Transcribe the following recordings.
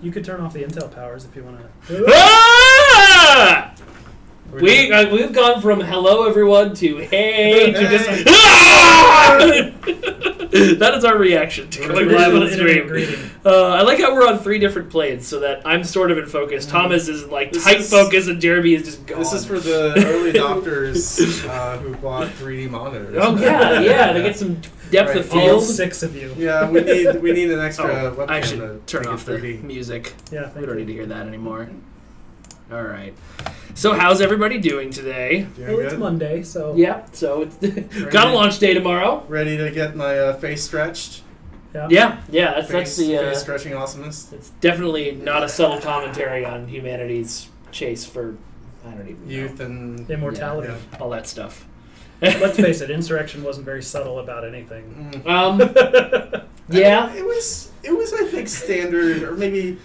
You could turn off the Intel powers if you want to. Ah! We've gone from hello everyone to hey to just that is our reaction to going live on the stream. I like how we're on 3 different planes so that I'm sort of in focus. Thomas is like tight focus and Jeremy is just gone. This is for the early adopters who bought 3D monitors. Oh yeah, to get some depth of field. All 6 of you. Yeah, we need an extra webcam. I should turn off the 3D music. Yeah, we don't need to hear that anymore. All right. So how's everybody doing today? Well, it's Monday, so... Yeah, so it's got a launch day tomorrow. Ready to get my face stretched? Yeah, that's the... face stretching awesomeness. It's definitely not a subtle commentary on humanity's chase for, I don't even know. Youth and... immortality. Yeah. All that stuff. Let's face it, Insurrection wasn't very subtle about anything. Yeah. It was, I think, standard, or maybe...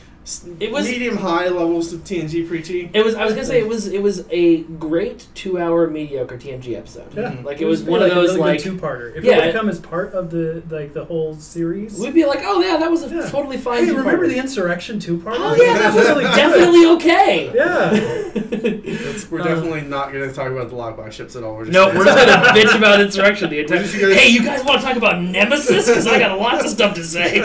It was medium-high levels of TNG preachy. I was gonna say it was a great 2-hour mediocre TNG episode. Yeah. Like it was one of those really like two-parter. If it would come as part of the whole series, we'd be like, oh yeah, that was a totally fine. Hey, two-parter. Remember the Insurrection 2-parter? Oh yeah, that was definitely okay. Yeah. We're definitely not going to talk about the lockbox ships at all. We're just gonna bitch about Insurrection the entire. Hey, you guys want to talk about Nemesis? Because I got lots of stuff to say.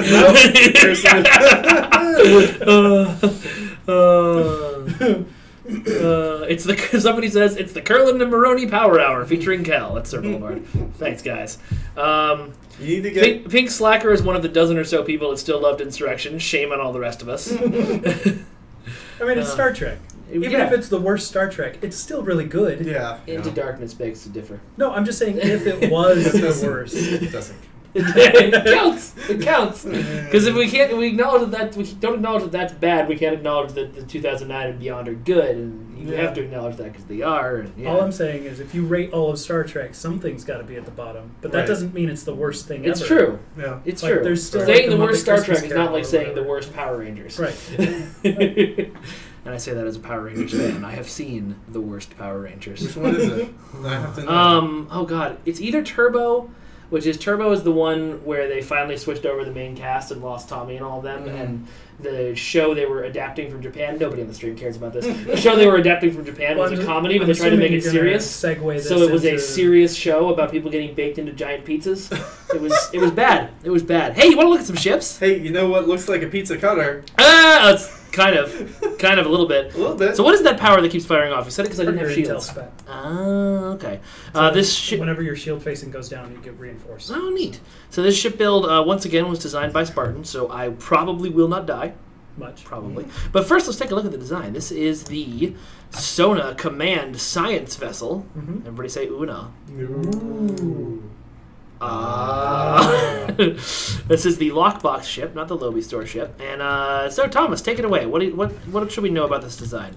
It's somebody says it's the Curlin and Maroney Power Hour featuring Cal at Sir Boulevard. Thanks, guys. You need to get Pink Slacker is one of the dozen or so people that still loved Insurrection. Shame on all the rest of us. I mean, it's Star Trek. Even if it's the worst Star Trek, it's still really good. Yeah. Into Darkness begs to differ. No, I'm just saying if it was the worst. It doesn't. It counts. It counts. Because if we acknowledge that we don't acknowledge that that's bad, we can't acknowledge that the 2009 and beyond are good, and you have to acknowledge that because they are. And, all I'm saying is, if you rate all of Star Trek, something's got to be at the bottom. But that doesn't mean it's the worst thing it's ever. True. Yeah, it's true. There's still saying the the worst Star Trek is Carol not like saying the worst Power Rangers. Right. And I say that as a Power Rangers fan. I have seen the worst Power Rangers. Which one is it? I have to know. Oh god, it's either Turbo, which is Turbo is the one where they finally switched over the main cast and lost Tommy and all of them, and the show they were adapting from Japan. Nobody on the stream cares about this. The show they were adapting from Japan was a comedy, but they tried to make it serious. So it was a serious show about people getting baked into giant pizzas. It was bad. It was bad. Hey, you want to look at some ships? Hey, you know what looks like a pizza cutter? It's kind of a little bit. A little bit. So what is that power that keeps firing off? You said it because I didn't have shields. Okay. So this whenever your shield facing goes down, you get reinforced. Oh, neat. So this ship build, once again, was designed by Spartan, so I probably will not die. Much. Probably. But first, let's take a look at the design. This is the Sona Command Science Vessel. Everybody say Una. Ooh. This is the Lockbox ship, not the Lobby Store ship. And so, Thomas, take it away. What should we know about this design?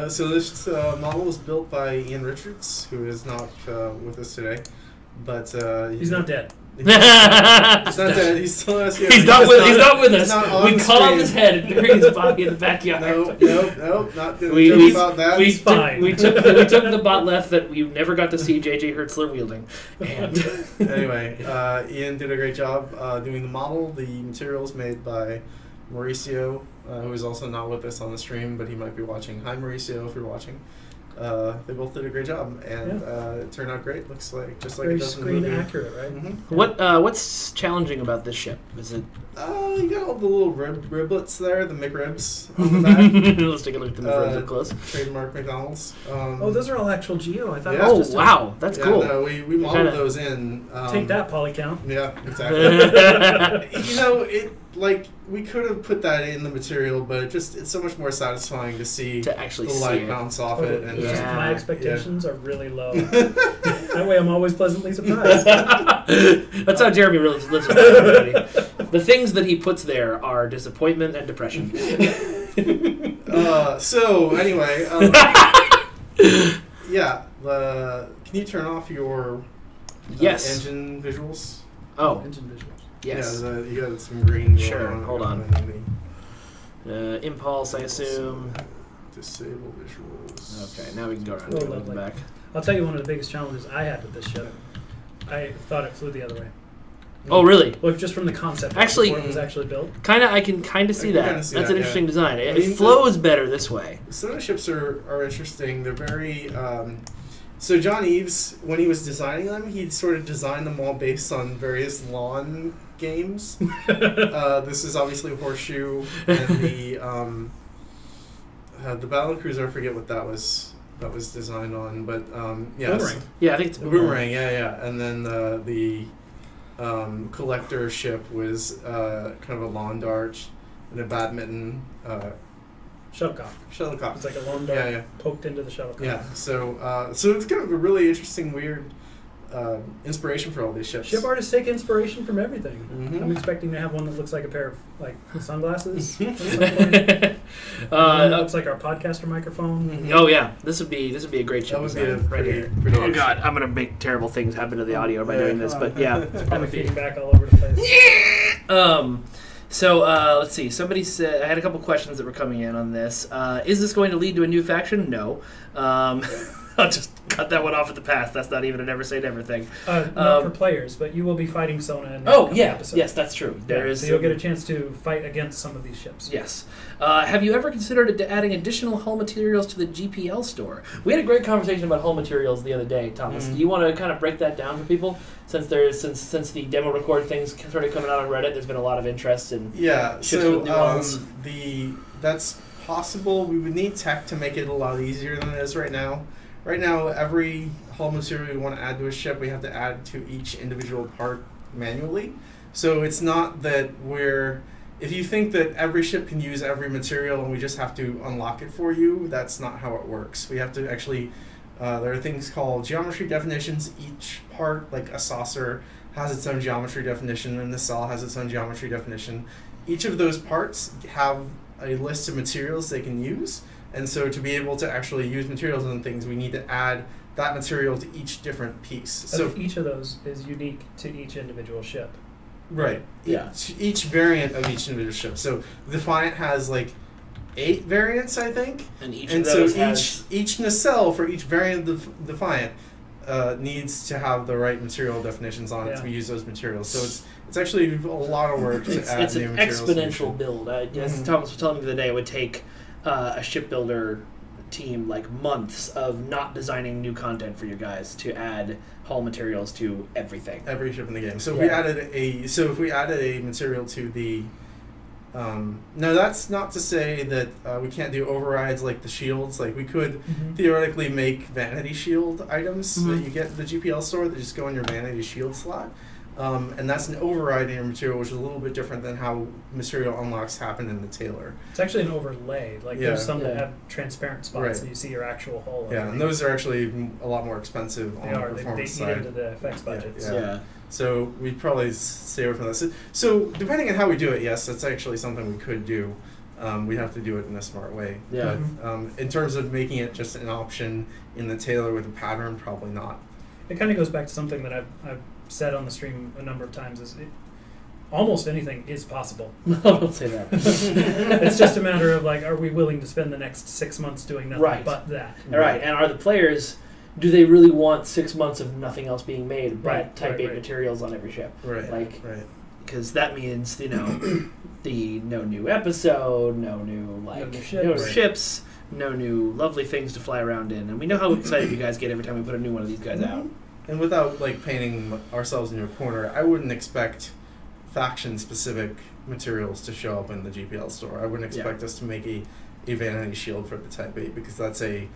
So this model was built by Ian Richards, who is not with us today, but he's not dead. He's not dead. He's still us. He's not with us. We cut off his head and buried his body in the backyard. Nope. Not going about that. He's fine. We took the bot left that we never got to see J.J. Hertzler wielding. And anyway, Ian did a great job doing the model. The materials made by Mauricio, who is also not with us on the stream, but he might be watching. Hi, Mauricio, if you're watching. They both did a great job, and it turned out great. Looks like just like very it does in the screen movie. accurate, right? What's challenging about this ship? Is it? You got all the little riblets there, the McRibs on the back. Let's take a look at the McRibs up close. Trademark McDonald's. Those are all actual Geo. I thought. Yeah. It was just wow, that's cool. No, we modeled those in. Take that, Polycount. Yeah, exactly. We could have put that in the material, but it's so much more satisfying to see to actually the light bounce off it. And my expectations are really low. That way, I'm always pleasantly surprised. That's how Jeremy really lives his life. The things that he puts there are disappointment and depression. So anyway, can you turn off your engine visuals? Oh, engine visuals. Yes. Yeah, you got some green. Sure. Hold on. Impulse, I assume. Disable visuals. Okay, now we can go around and look back. I'll tell you one of the biggest challenges I had with this ship. I thought it flew the other way. Oh, really? Well, just from the concept. Actually, before it was actually built. I can kind of see that. That's an interesting design. I mean, It flows better this way. Some of the ships are interesting. They're very. So John Eves, when he was designing them, he sort of designed them all based on various lawn games. This is obviously Horseshoe, and the Battle Cruiser. I forget what that was. That was designed on, but yeah. Boomerang. Yeah, I think it's Boomerang. Yeah. And then the collector ship was kind of a lawn dart and a badminton. Shuttlecock. Shuttlecock. It's like a lawn dart poked into the shuttlecock. Yeah, so it's kind of a really interesting, weird inspiration for all these ships. Ship artists take inspiration from everything. Mm-hmm. I'm expecting to have one that looks like a pair of sunglasses. One looks like our podcaster microphone. Mm-hmm. Oh yeah, this would be a great ship. That would be a pretty oh god, I'm gonna make terrible things happen to the audio by doing this, but yeah, it's probably feeding back all over the place. So let's see. Somebody said I had a couple questions that were coming in on this. Is this going to lead to a new faction? No. I'll just cut that one off at the pass. That's not even a never say never thing. Not for players, but you will be fighting Sona in episode. Yes, that's true. So you'll get a chance to fight against some of these ships. Yes. Have you ever considered adding additional hull materials to the GPL store? We had a great conversation about hull materials the other day, Thomas. Do you want to kind of break that down for people? Since since the demo record things started coming out on Reddit, there's been a lot of interest in ships with new hulls. That's possible. We would need tech to make it a lot easier than it is right now. Right now, every hull material we want to add to a ship, we have to add to each individual part manually. So it's not that if you think that every ship can use every material and we just have to unlock it for you, that's not how it works. We have to actually, there are things called geometry definitions. Each part, like a saucer, has its own geometry definition, and the cell has its own geometry definition. Each of those parts have a list of materials they can use. And so to be able to actually use materials and things, we need to add that material to each different piece. So each of those is unique to each individual ship. Right. Yeah. Each variant of each individual ship. So Defiant has like 8 variants, I think. And each nacelle for each variant of Defiant needs to have the right material definitions on it to use those materials. So it's actually a lot of work to add new materials. It's an exponential build. As Thomas was telling me the other day, it would take a shipbuilder team like months of not designing new content for you guys to add hull materials to everything. Every ship in the game. So if we added a material to the no, that's not to say that we can't do overrides like the shields. Like we could theoretically make vanity shield items that you get at the GPL store that just go in your vanity shield slot. And that's an override in your material, which is a little bit different than how material unlocks happen in the Tailor. It's actually an overlay. Like there's some that have transparent spots, so you see your actual hull. Yeah, and those are actually a lot more expensive on the performance side. They eat into the effects budgets. Yeah. So we'd probably stay away from this. So depending on how we do it, yes, that's actually something we could do. We have to do it in a smart way. Yeah. But in terms of making it just an option in the Tailor with a pattern, probably not. It kind of goes back to something that I've said on the stream a number of times, is almost anything is possible. Don't say that. It's just a matter of like, are we willing to spend the next 6 months doing nothing but that? Right. And are the players, do they really want 6 months of nothing else being made but Type 8 materials on every ship? Right. Because that means, the no new episode, no new ships, no new lovely things to fly around in. And we know how excited you guys get every time we put a new one of these guys out. And without painting ourselves in a corner, I wouldn't expect faction-specific materials to show up in the GPL store. I wouldn't expect us to make a vanity shield for the Type 8 because that's a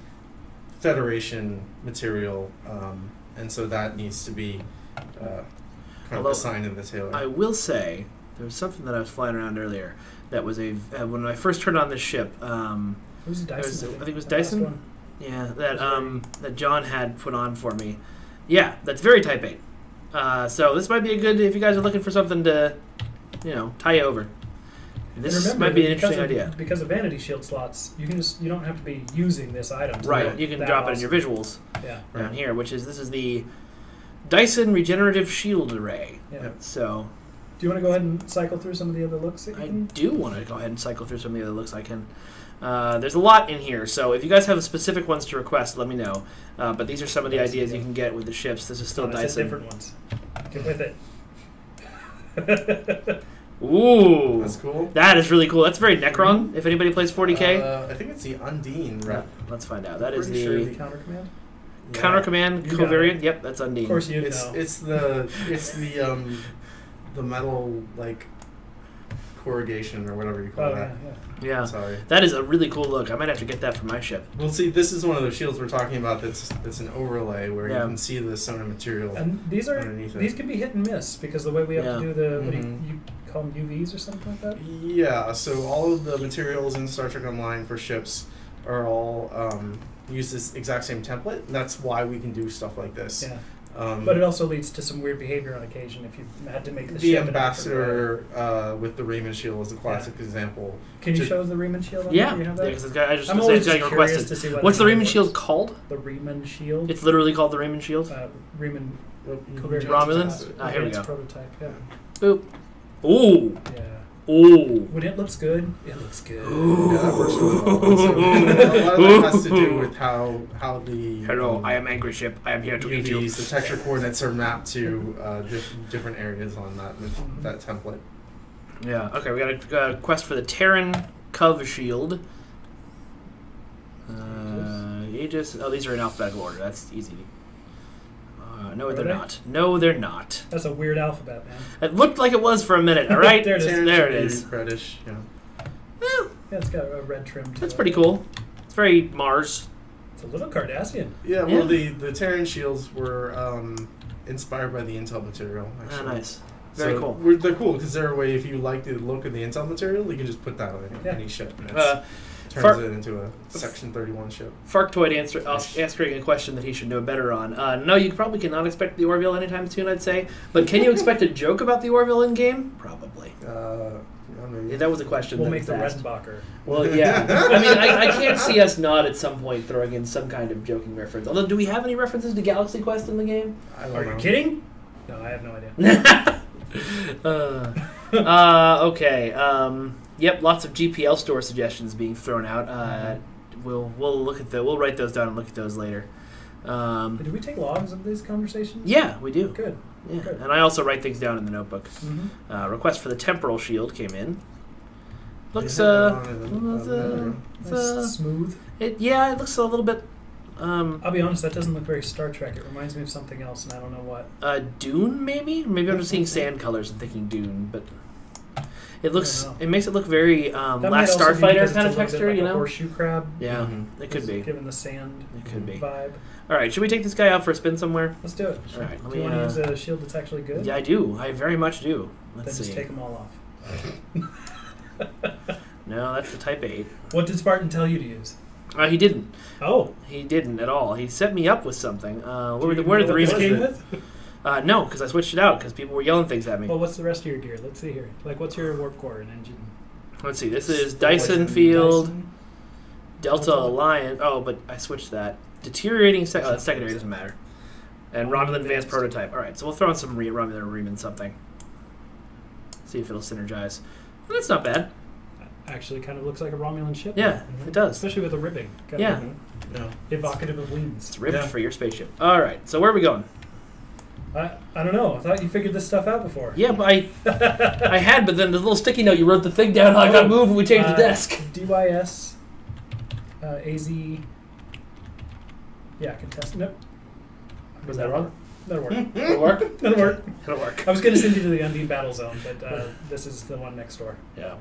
Federation material, and so that needs to be kind of assigned in the Tailor. I will say there was something that I was flying around earlier that was when I first turned on this ship. It was Dyson. I think it was Dyson. Yeah, that John had put on for me. Yeah, that's very Type 8. So this might be a good, if you guys are looking for something to, tie you over. This might be an interesting idea. Because of vanity shield slots, you don't have to be using this item. Right, you can drop it in your visuals down here, this is the Dyson Regenerative Shield Array. Yeah. So, do you want to go ahead and cycle through some of the other looks that you can? I do want to go ahead and cycle through some of the other looks I can. There's a lot in here, so if you guys have specific ones to request, let me know. But these are some of the ideas you can get with the ships. This is still Dyson. Different ones. Get with it. Ooh. That's cool. That is really cool. That's very Necron, if anybody plays 40k. I think it's the Undine rep. Let's find out. That is Pretty the sure Counter command. Counter Command You got covariant. Yep, that's Undine. Of course you It's know. it's the metal like corrugation or whatever you call Oh that. yeah. Yeah. Sorry. That is a really cool look. I might have to get that for my ship. Well, see, this is one of those shields we're talking about. That's an overlay where Yeah. you can see the Sona material. And these Underneath it. can be hit and miss because the way we have Yeah. to do the what do Mhm. you call them, UVs or something like that. Yeah, so all of the materials in Star Trek Online for ships are all use this exact same template. And that's why we can do stuff like this. Yeah. Um, But it also leads to some weird behavior on occasion if you had to make the the ship an ambassador with the Raymond shield is a classic example. Can you to- show the Riemann shield? On Yeah. there? You have Yeah, that? because I just I'm was always getting just curious requested. to see what What's the Riemann works. shield called? The Riemann shield. It's literally called the Riemann shield. Riemann Mhm. Romulans? Ah, here we advanced go. prototype. Yeah. Boop. Ooh. Yeah. Ooh. When it looks good, it looks good. Yeah, that works really well. So, a lot of that has to do with how the Hello, I am Angry Ship. I am here to eat you. UVs, the texture coordinates are mapped to different areas on that template. Yeah. Okay, we got a quest for the Terran Cov shield. Aegis. Oh, these are in alphabetical order. That's easy. No, Are they're they? not. No, they're not. That's a weird alphabet, man. It looked like it was for a minute. All right. There it is. There it is. Reddish, yeah. Well, Yeah, it's got a red trim to that's it. pretty cool. It's very Mars. It's a little Cardassian. Yeah, well, Yeah. the Terran shields were inspired by the Intel material, Ah, actually. nice. Very So cool. they're cool because they're a way, if you like the look of the Intel material, you can just put that on Yeah. any ship. And Far- turns it into a Section 31 ship. Farktoid answering a question that he should know better on. No, you probably cannot expect the Orville anytime soon, I'd say. But can you expect a joke about the Orville in game? Probably. Maybe. Yeah, that was a question. We'll that make was the asked. Redenbacher. Well, yeah. I mean, I can't see us not at some point throwing in some kind of joking reference. Although, do we have any references to Galaxy Quest in the game? I don't Are know. you kidding? No, I have no idea. Okay. Yep. Lots of GPL store suggestions being thrown out. We'll look at we'll write those down and look at those later. Did we take logs of these conversations? Yeah, we do. Good. Yeah. Good. And I also write things down in the notebook. Mm-hmm. Request for the temporal shield came in. Looks Smooth. it looks a little bit I'll be honest, that doesn't look very Star Trek. It reminds me of something else, and I don't know what. Dune maybe I'm just seeing sand colors and thinking Dune, but it looks I don't know. it makes it look very That might Last also be Starfighter because kind it's of a little bit texture, like you a know? horseshoe crab. Yeah, Mhm. it could be. Given the sand It could be. vibe. All right, should we take this guy out for a spin somewhere? Let's do it. All right, let Do you me. want to use a shield that's actually good? Yeah, I do. I very much do. Then Let's just see. take them all off. No, that's the Type 8. What did Spartan tell you to use? He didn't. Oh, He didn't at all. He set me up with something. Where do you did the know what this reason? came with? No, because I switched it out because people were yelling things at me. Well, what's the rest of your gear? Let's see here. Like, what's your warp core and engine? Let's see. This is Dyson Field, Dyson? Delta Delta. Alliance. Oh, but I switched that. Deteriorating. That's secondary. Doesn't matter. And Romulan Advanced Prototype. All right, so we'll throw in some Romulan Riemann something. See if it'll synergize. Well, that's not bad. Actually, kind of looks like a Romulan ship. Yeah, Mhm. it does. Especially with the ribbing. Kind Yeah. of Yeah. evocative of wings. It's ribbed Yeah. for your spaceship. All right, so where are we going? I don't know. I thought you figured this stuff out before. Yeah, but I had, but then the little sticky note, you wrote the thing down, I got to move, and we changed the desk. DYS, AZ. Yeah, contest. Nope. Was that wrong? That'll work. It'll work? That'll work. It'll work. I was going to send you to the Undine Battle Zone, but this is the one next door. Yeah.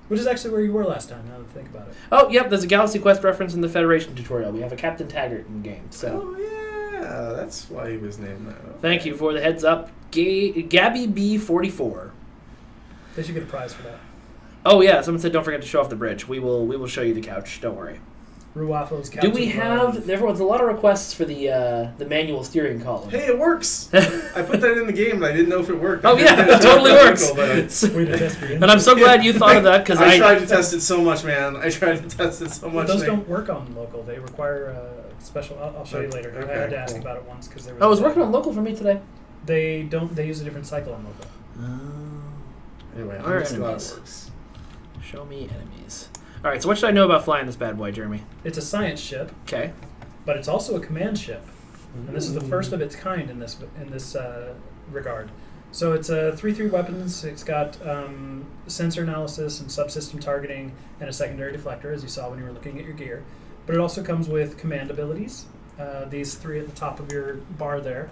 Which is actually where you were last time, now that I think about it. Oh, yep, there's a Galaxy Quest reference in the Federation tutorial. We have a Captain Taggart in the game, so... Oh, yeah. That's why he was named that. Okay. Thank you for the heads up. Gabby B44. They should get a prize for that. Oh, yeah, someone said don't forget to show off the bridge. We will show you the couch, don't worry. Ruwafo's couch. Do we of have... love. There was a lot of requests for the manual steering column. Hey, it works! I put that in the game, and I didn't know if it worked. Oh, I yeah, did it totally works. Way to test your And I'm so glad you thought of that, because I tried to test it so much, man. I tried to test it so But much. those Nick. don't work on local. They require special. I'll show you later. I Okay, had to ask cool. about it once because there was. I was working on local for me today. They don't. They use a different cycle on local. Anyway, Where I'm just glad enemies? it works. Show me enemies. All right, so what should I know about flying this bad boy, Jeremy? It's a science ship, Okay. but it's also a command ship, and this is the first of its kind in this regard. So it's a 3/3 weapons. It's got sensor analysis and subsystem targeting and a secondary deflector, as you saw when you were looking at your gear. But it also comes with command abilities. These 3 at the top of your bar there.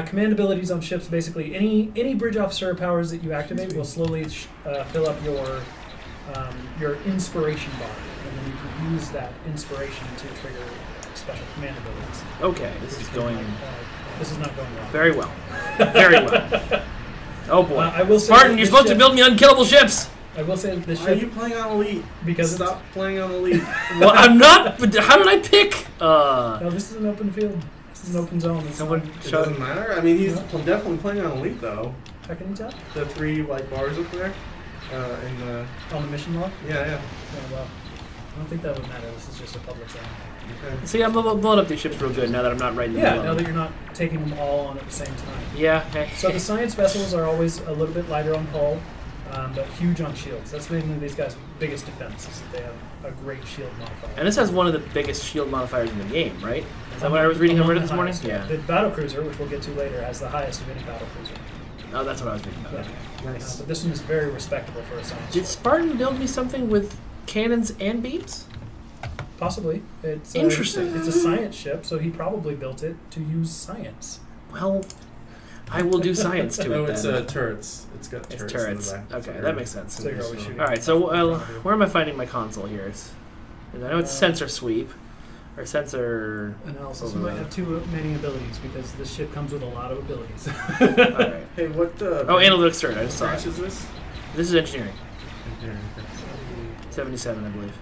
Command abilities on ships, basically any bridge officer powers that you activate will slowly fill up your inspiration bar, and then you can use that inspiration to trigger special command abilities. Okay, this is going This is not going well. very well. Very well. Oh boy. I will say Spartan, that you're this supposed to ship- build me unkillable ships. I will say that this Why are ship, you playing on Elite? because Stop playing on Elite. Well, I'm not. But how did I pick? no, this is an open field. This is an open zone. It's Someone not It doesn't matter. I mean, he's definitely playing on Elite though. checking each out The 3 white bars up there. In the on the mission log. yeah. Oh, well, I don't think that would matter. This is just a public zone. Okay. See, I'm blowing up these ships real good now that I'm not right in the Yeah, middle. now that you're not taking them all on at the same time. Yeah. Hey. So the science vessels are always a little bit lighter on hull, but huge on shields. That's mainly these guys' biggest defense, is that they have a great shield modifier. And this has one of the biggest shield modifiers in the game, right? Is that what I was reading on Among Reddit the this morning? highest, Yeah. The battle cruiser, which we'll get to later, has the highest of any battle cruiser. Oh, that's what I was reading about. Yeah. Okay. Nice. But this one is very respectable for a science. Did Spartan build me something with cannons and beams? Possibly. It's Interesting. It's a science ship, so he probably built it to use science. Well, I will do science to No, it it's then. turrets. It's got It's turrets. turrets. In the back. Okay, that makes sense. So you're always shooting. All right, so where am I finding my console here? I know it's sensor sweep or sensor. Analysis. You might have too many abilities because this ship comes with a lot of abilities. All right. Hey, what? Oh, analytics third. I just saw branch it. is this? This is engineering. Engineering. 77, I believe.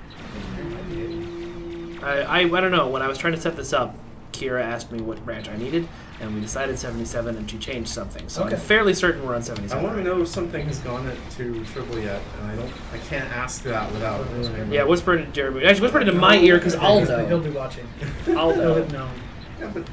I don't know. When I was trying to set this up, Kira asked me what branch I needed, and we decided 77, and she changed something. So Okay. I'm fairly certain we're on I 77. want to know if something has gone to triple yet, and I can't ask that without ruining. Yeah, whisper it into Jeremy. Actually, whisper it into my ear because I'll He'll know. be watching. I'll He'll know. have known. Yeah, but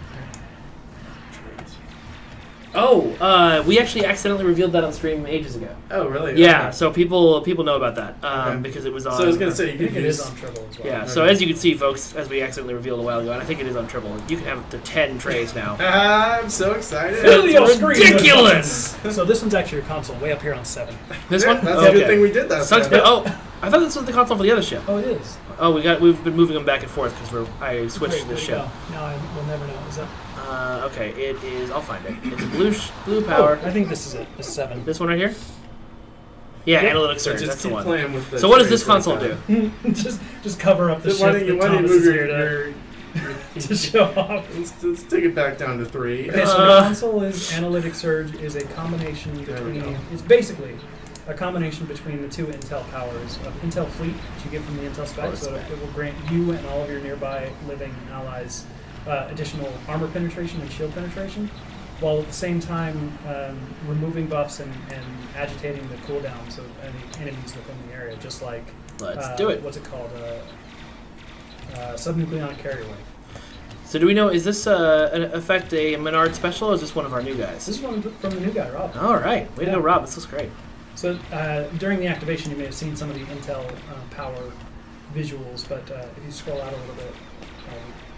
Oh, we actually accidentally revealed that on stream ages ago. oh really? Yeah, Okay. so people know about that Okay. because it was on. So I was gonna say I you think could it is use. on Triple as well. Yeah, so Okay. as you can see, folks, as we accidentally revealed a while ago, and I think it is on triple. You can have up to 10 trays now. I'm so excited. Fill your It's screen. ridiculous. So this one's actually your console, way up here on 7. This Yeah, one? That's Okay. a good thing we did that. Sucks, time. but, oh, I thought this was the console for the other ship. Oh, it is. Oh, we've been moving them back and forth because I switched to Great, this there you ship. go. Now we'll never know. Is that? Okay, it is. I'll find it. It's blue power. Oh, I think this is it. This 7. This one right here. Yeah, Yep. analytics So surge. just That's the keep one. playing with the So what does trays this console like do? that. just cover up the Why ship don't you that Thomas move is here your to show off. let's take it back down to 3. Okay, so the console is Analytic Surge is a combination There we between. go. It's basically a combination between the 2 Intel powers of Intel Fleet, which you get from the Intel spec, Oh, so spec. it will grant you and all of your nearby living allies additional armor penetration and shield penetration, while at the same time removing buffs and agitating the cooldowns of any enemies within the area, just like Let's do it. What's it called? Subnucleonic carrier wave. So do we know, is this an effect a Menard special, or is this one of our new guys? This is one from the new guy, Rob. All right. Way to go, Yeah. Rob. This looks great. So during the activation, you may have seen some of the Intel power visuals, but if you scroll out a little bit,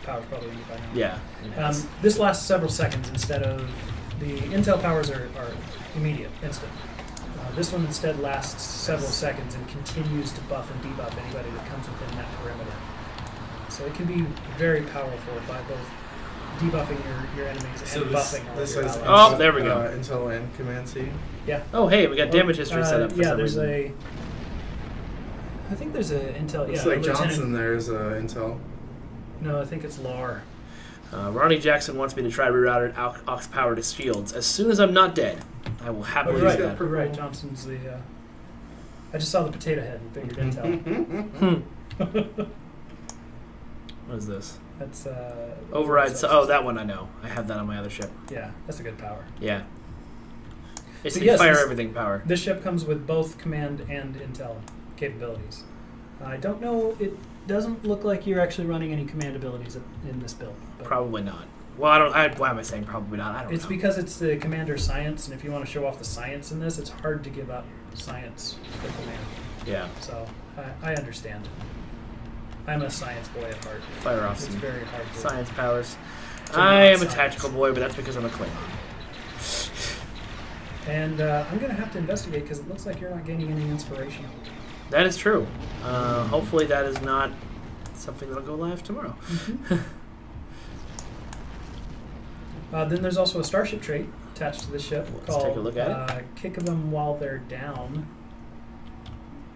power's probably in it by now. Yeah. it has. This lasts several seconds instead of the Intel powers are immediate, instant. This one instead lasts several seconds and continues to buff and debuff anybody that comes within that perimeter. So it can be very powerful by both debuffing your enemies So and this buffing all this your has allies. Oh, there we go. Intel and Command C. Yeah. Oh, hey, we got damage history set up for yeah, some there's reason. I think there's a Intel. Looks yeah, like Lieutenant- Johnson there's Intel. No, I think it's LAR. Ronnie Jackson wants me to try rerouted aux power to shields. As soon as I'm not dead, I will Oh, happily you're do right. that. You're right. Johnson's the. I just saw the potato head and figured Intel. What is this? That's Override. Oh, that one I know. I have that on my other ship. Yeah, that's a good power. Yeah. It's So the yes, fire this- everything power. This ship comes with both command and intel capabilities. I don't know. It doesn't look like you're actually running any command abilities in this build. But Probably not. Well, I don't. Why am I saying probably not? I don't It's know. because it's the commander science, and if you want to show off the science in this, it's hard to give up science for command. Yeah. So I understand. I'm a science boy at heart. Fire off It's some very hard to. science powers. to I not am a science. tactical boy, but that's because I'm a Klingon. And I'm going to have to investigate because it looks like you're not gaining any inspiration. That is true. Hopefully that is not something that'll go live tomorrow. Then there's also a starship trait attached to the ship Let's called take a look at Kick them while they're down.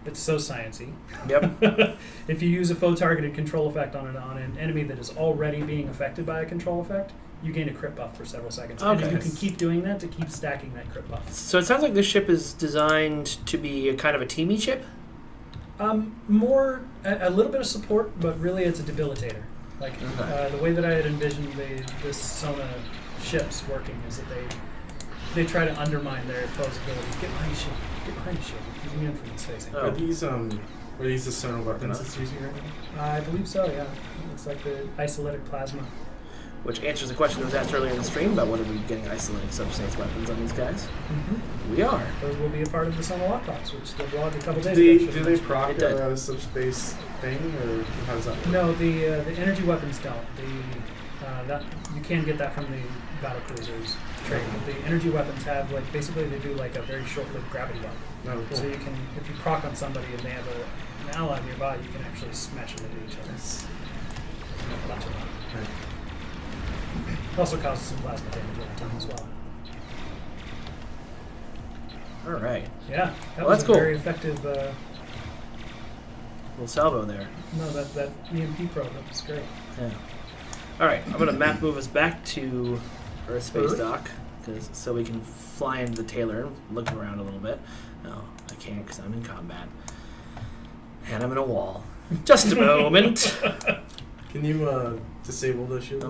It's so sciencey. Yep. If you use a foe targeted control effect on an enemy that is already being affected by a control effect, you gain a crit buff for several seconds. Okay. And you can keep doing that to keep stacking that crit buff. So it sounds like this ship is designed to be a kind of a teamy ship. More a little bit of support, but really it's a debilitator. Like the way that I had envisioned this Sona ships working is that they try to undermine their foe's ability. Get behind the ship. Get behind the ship. Keep me in from this facing. Are these the sonar weapons it's using right now? I believe so. Yeah, it's like the isolytic plasma. Which answers the question that was asked earlier in the stream about whether we're getting isolated substance weapons on these guys. Mm-hmm. We are. Those will be a part of the Sona lockbox, which they blogged a couple days ago. Do they proc It did. a subspace thing, or how does that work? No, the energy weapons don't. That you can get that from the battle cruisers trade. But the energy weapons have basically they do like a very short-lived gravity weapon. Oh, cool. So you can, if you proc on somebody and they have an ally nearby, you can actually smash them into each other. A bunch of them. Right. It also causes some plasma damage over time as well. All right. Yeah, that Well, was that's a cool. very effective. Little salvo there. No, that EMP probe that was great. Yeah. All right. I'm gonna map move us back to Earth Space Earth? Dock, so we can fly into the Taylor and look around a little bit. No, I can't because I'm in combat, and I'm in a wall. Just a moment. Can you disable the shield?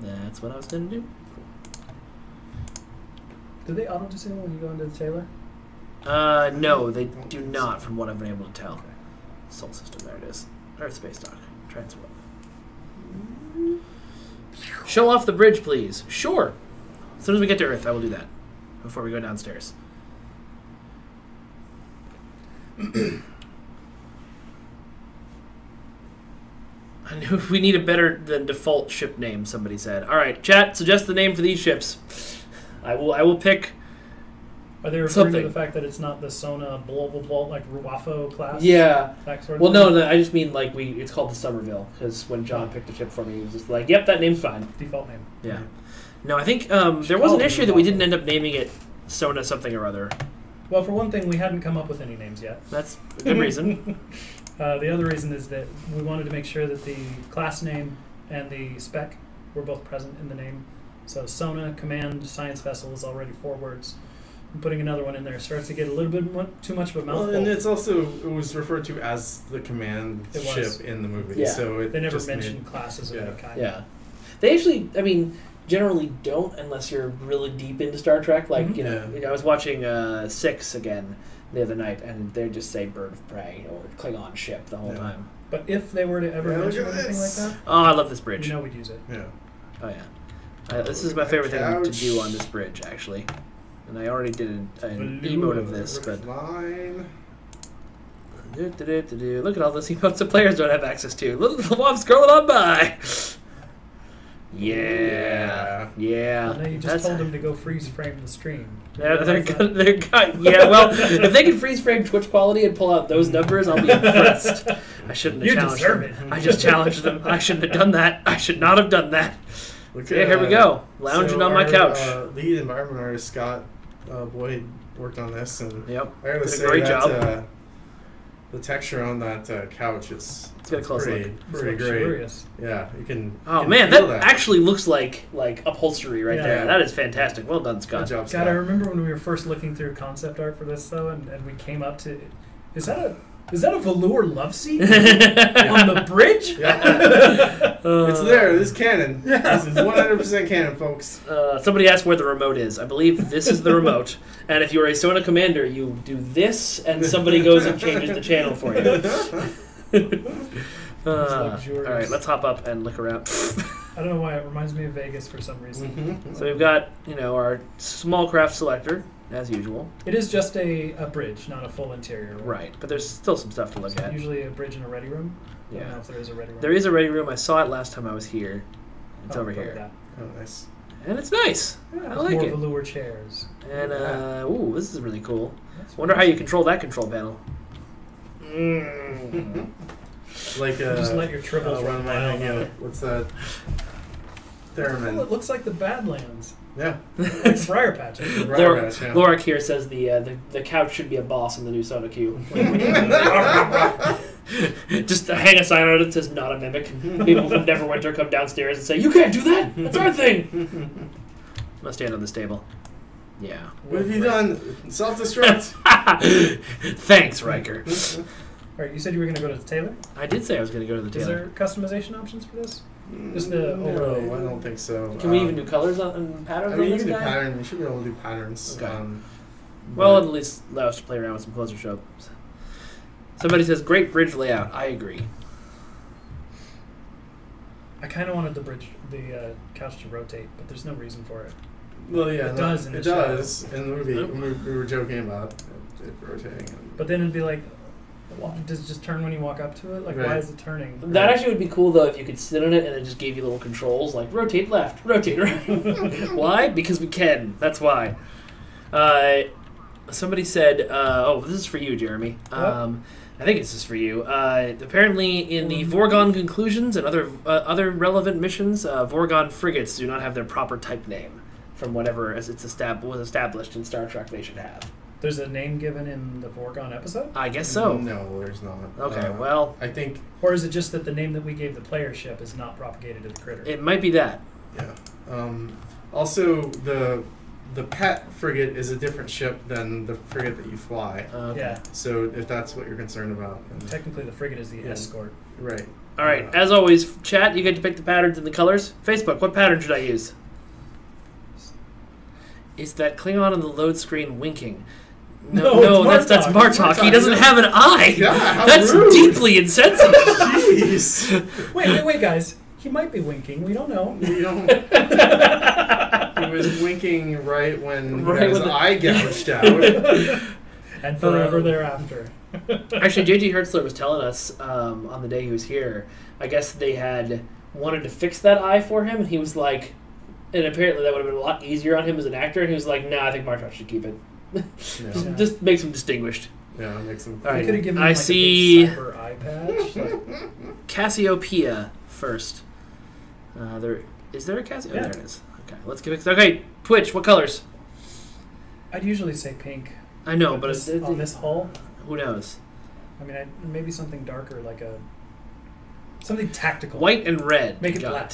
That's what I was gonna do. Do they auto disable when you go into the Taylor? No, they do not, from what I've been able to tell. Soul system, there it is. Earth Space Dock. Transfer. Show off the bridge, please. Sure. As soon as we get to Earth, I will do that. Before we go downstairs. I knew we need a better than default ship name, somebody said. Alright, chat, suggest the name for these ships. I will pick. Are they referring Something. to the fact that it's not the Sona blah blah blah like Ruafo class? Yeah. That sort of Well, thing? no, I just mean like it's called the Somerville because when John picked a ship for me, he was just like, "Yep, that name's fine." Default name. Yeah. No, I think there was call an it issue that we Ruafo. didn't end up naming it Sona something or other. Well, for one thing, we hadn't come up with any names yet. That's a good reason. The other reason is that we wanted to make sure that the class name and the spec were both present in the name. So Sona, Command, Science Vessel is already 4 words. And putting another one in there starts to get a little bit too much of a mouthful. Well, and it was referred to as the command It was. ship in the movie. Yeah. So They never just mentioned classes of any kind. Yeah. They actually, I mean, generally don't unless you're really deep into Star Trek. Like, Mhm. you know, I was watching 6 again the other night, and they just say Bird of Prey or Klingon ship the whole Yeah. time. But if they were to ever Yeah, look mention at anything like this. that, Oh, I love this bridge. you know we'd use it. Yeah. Oh, yeah. This is my favorite thing to do on this bridge, actually. And I already did an emote of this, but... Line. Look at all those emotes that players don't have access to. Little Wob scrolling on by. Yeah. I know you just told them to go freeze frame the stream. Yeah, yeah, well, if they can freeze frame Twitch quality and pull out those numbers, I'll be impressed. I shouldn't have You challenged deserve them. it. I just challenged them. I shouldn't have done that. I should not have done that. Look Yeah, here we go. Lounging so on my our, couch. Lead environment artist Scott Boyd worked on this, and Yep. I gotta Did a say great that job. the texture on that couch is Let's get a close pretty, look. It's pretty great. luxurious. Yeah, you can. Oh you can man, feel that actually looks like upholstery right Yeah. there. That is fantastic. Well done, Good Scott. job, God, Scott. I remember when we were first looking through concept art for this though, and we came up to, is that a velour love seat on the bridge? Yeah. It's there. This is canon. This is 100% canon, folks. Somebody asked where the remote is. I believe this is the remote. And if you're a Sona commander, you do this, and somebody goes and changes the channel for you. All luxurious. right, let's hop up and look around. I don't know why it reminds me of Vegas for some reason. Mhm. So we've got, our small craft selector, as usual. It is just a bridge, not a full interior. Right, but there's still some stuff to look So at. usually a bridge and a ready room. I don't know Yeah. if there is a ready room. There is a ready room. I saw it last time I was here. It's over probably here. that. Oh, nice. And it's nice. Yeah, I it's like more it. velour chairs. And, ooh, this is really cool. That's Wonder how nice. you control that control panel. Like Just let your tribbles run wild. What's that? Well, Theremin. it looks like the Badlands. Yeah. Like Briar Patches. Briar Patch, yeah. Lorik here says the couch should be a boss in the new Soda Q. Just hang a sign on it that says "Not a Mimic." People from Neverwinter come downstairs and say, "You can't do that. That's our thing." Must stand on this table. Yeah. What have you done? Self-destruct. Thanks, Riker. All right, you said you were going to go to the tailor. I did say I was going to go to the Is tailor. there customization options for this? Just the No, overlay. I don't think so. Can we even do colors and patterns I mean, on you this can do guy? patterns. You should be able to do patterns. Okay. But- Well, at least allow us to play around with some closer shapes. Somebody says, great bridge layout. I agree. I kind of wanted the couch to rotate, but there's no reason for it. well, yeah, it does in it the show. does in the movie. We were joking about it rotating. But then it'd be like, does it just turn when you walk up to it? Like, why Right. is it turning? That actually would be cool, though, if you could sit on it and it just gave you little controls, like rotate left, rotate right. Why? Because we can. That's why. Somebody said, oh, this is for you, Jeremy. I think this is for you. Apparently, in the Vorgon conclusions and other relevant missions, Vorgon frigates do not have their proper type name from whatever as was established in Star Trek they should have. There's a name given in the Vorgon episode? I guess so. No, there's not. Okay, well, I think Or is it just that the name that we gave the player ship is not propagated to the critter? it might be that. yeah. Also, the pet frigate is a different ship than the frigate that you fly. Yeah. So if that's what you're concerned about, then, Technically, the frigate is the Yeah. escort. right. All right, as always, chat, you get to pick the patterns and the colors. Facebook, what pattern should I use? Is that Klingon on the load screen winking? No, it's that's Martok. Martok. He doesn't have an eye. Yeah, how That's rude. deeply insensitive. Jeez. Wait, guys. He might be winking. We don't know. You don't. He was winking right when Right his when the- eye gouged out. And forever thereafter. Actually, J.G. Hertzler was telling us on the day he was here, I guess they had wanted to fix that eye for him, and he was like, and apparently that would have been a lot easier on him as an actor, and he was like, nah, I think Martok should keep it. Yeah, Just makes him distinguished. yeah, it makes him. All right. We could have given him I like see- a big cyber eye patch. Like, Cassiopeia first. Is there a Cassiopeia? Yeah. Oh, there it is. Okay, let's give it. Okay, Twitch, what colors? I'd usually say pink. I know, but on this hull, who knows? I mean, maybe something darker, like something tactical. White and red. Make it got black.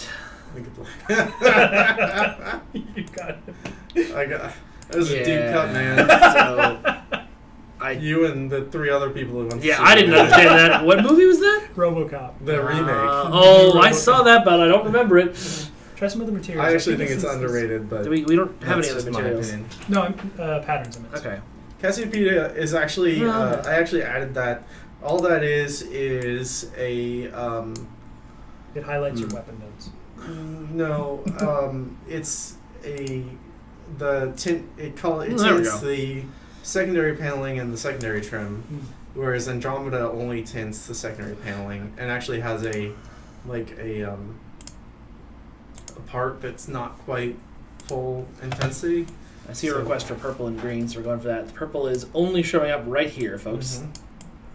Make it black. You got it. I got. That was a deep cut, man. So, You and the three other people who went. to yeah, see I didn't it. understand that. What movie was that? RoboCop. The remake. Oh, I saw that, but I don't remember it. Try some other materials. I actually think this it's is- underrated, but We don't have any that's other just my materials. opinion. No, patterns in it. Okay. Cassiopeia is actually. No. I actually added that. All that is a. It highlights your weapon notes. No, it's the tint. It There we tints go. the secondary paneling and the secondary trim, Hmm. whereas Andromeda only tints the secondary paneling and actually has a part that's not quite full intensity. I see a So- request for purple and green, so we're going for that. The purple is only showing up right here, folks. Mhm.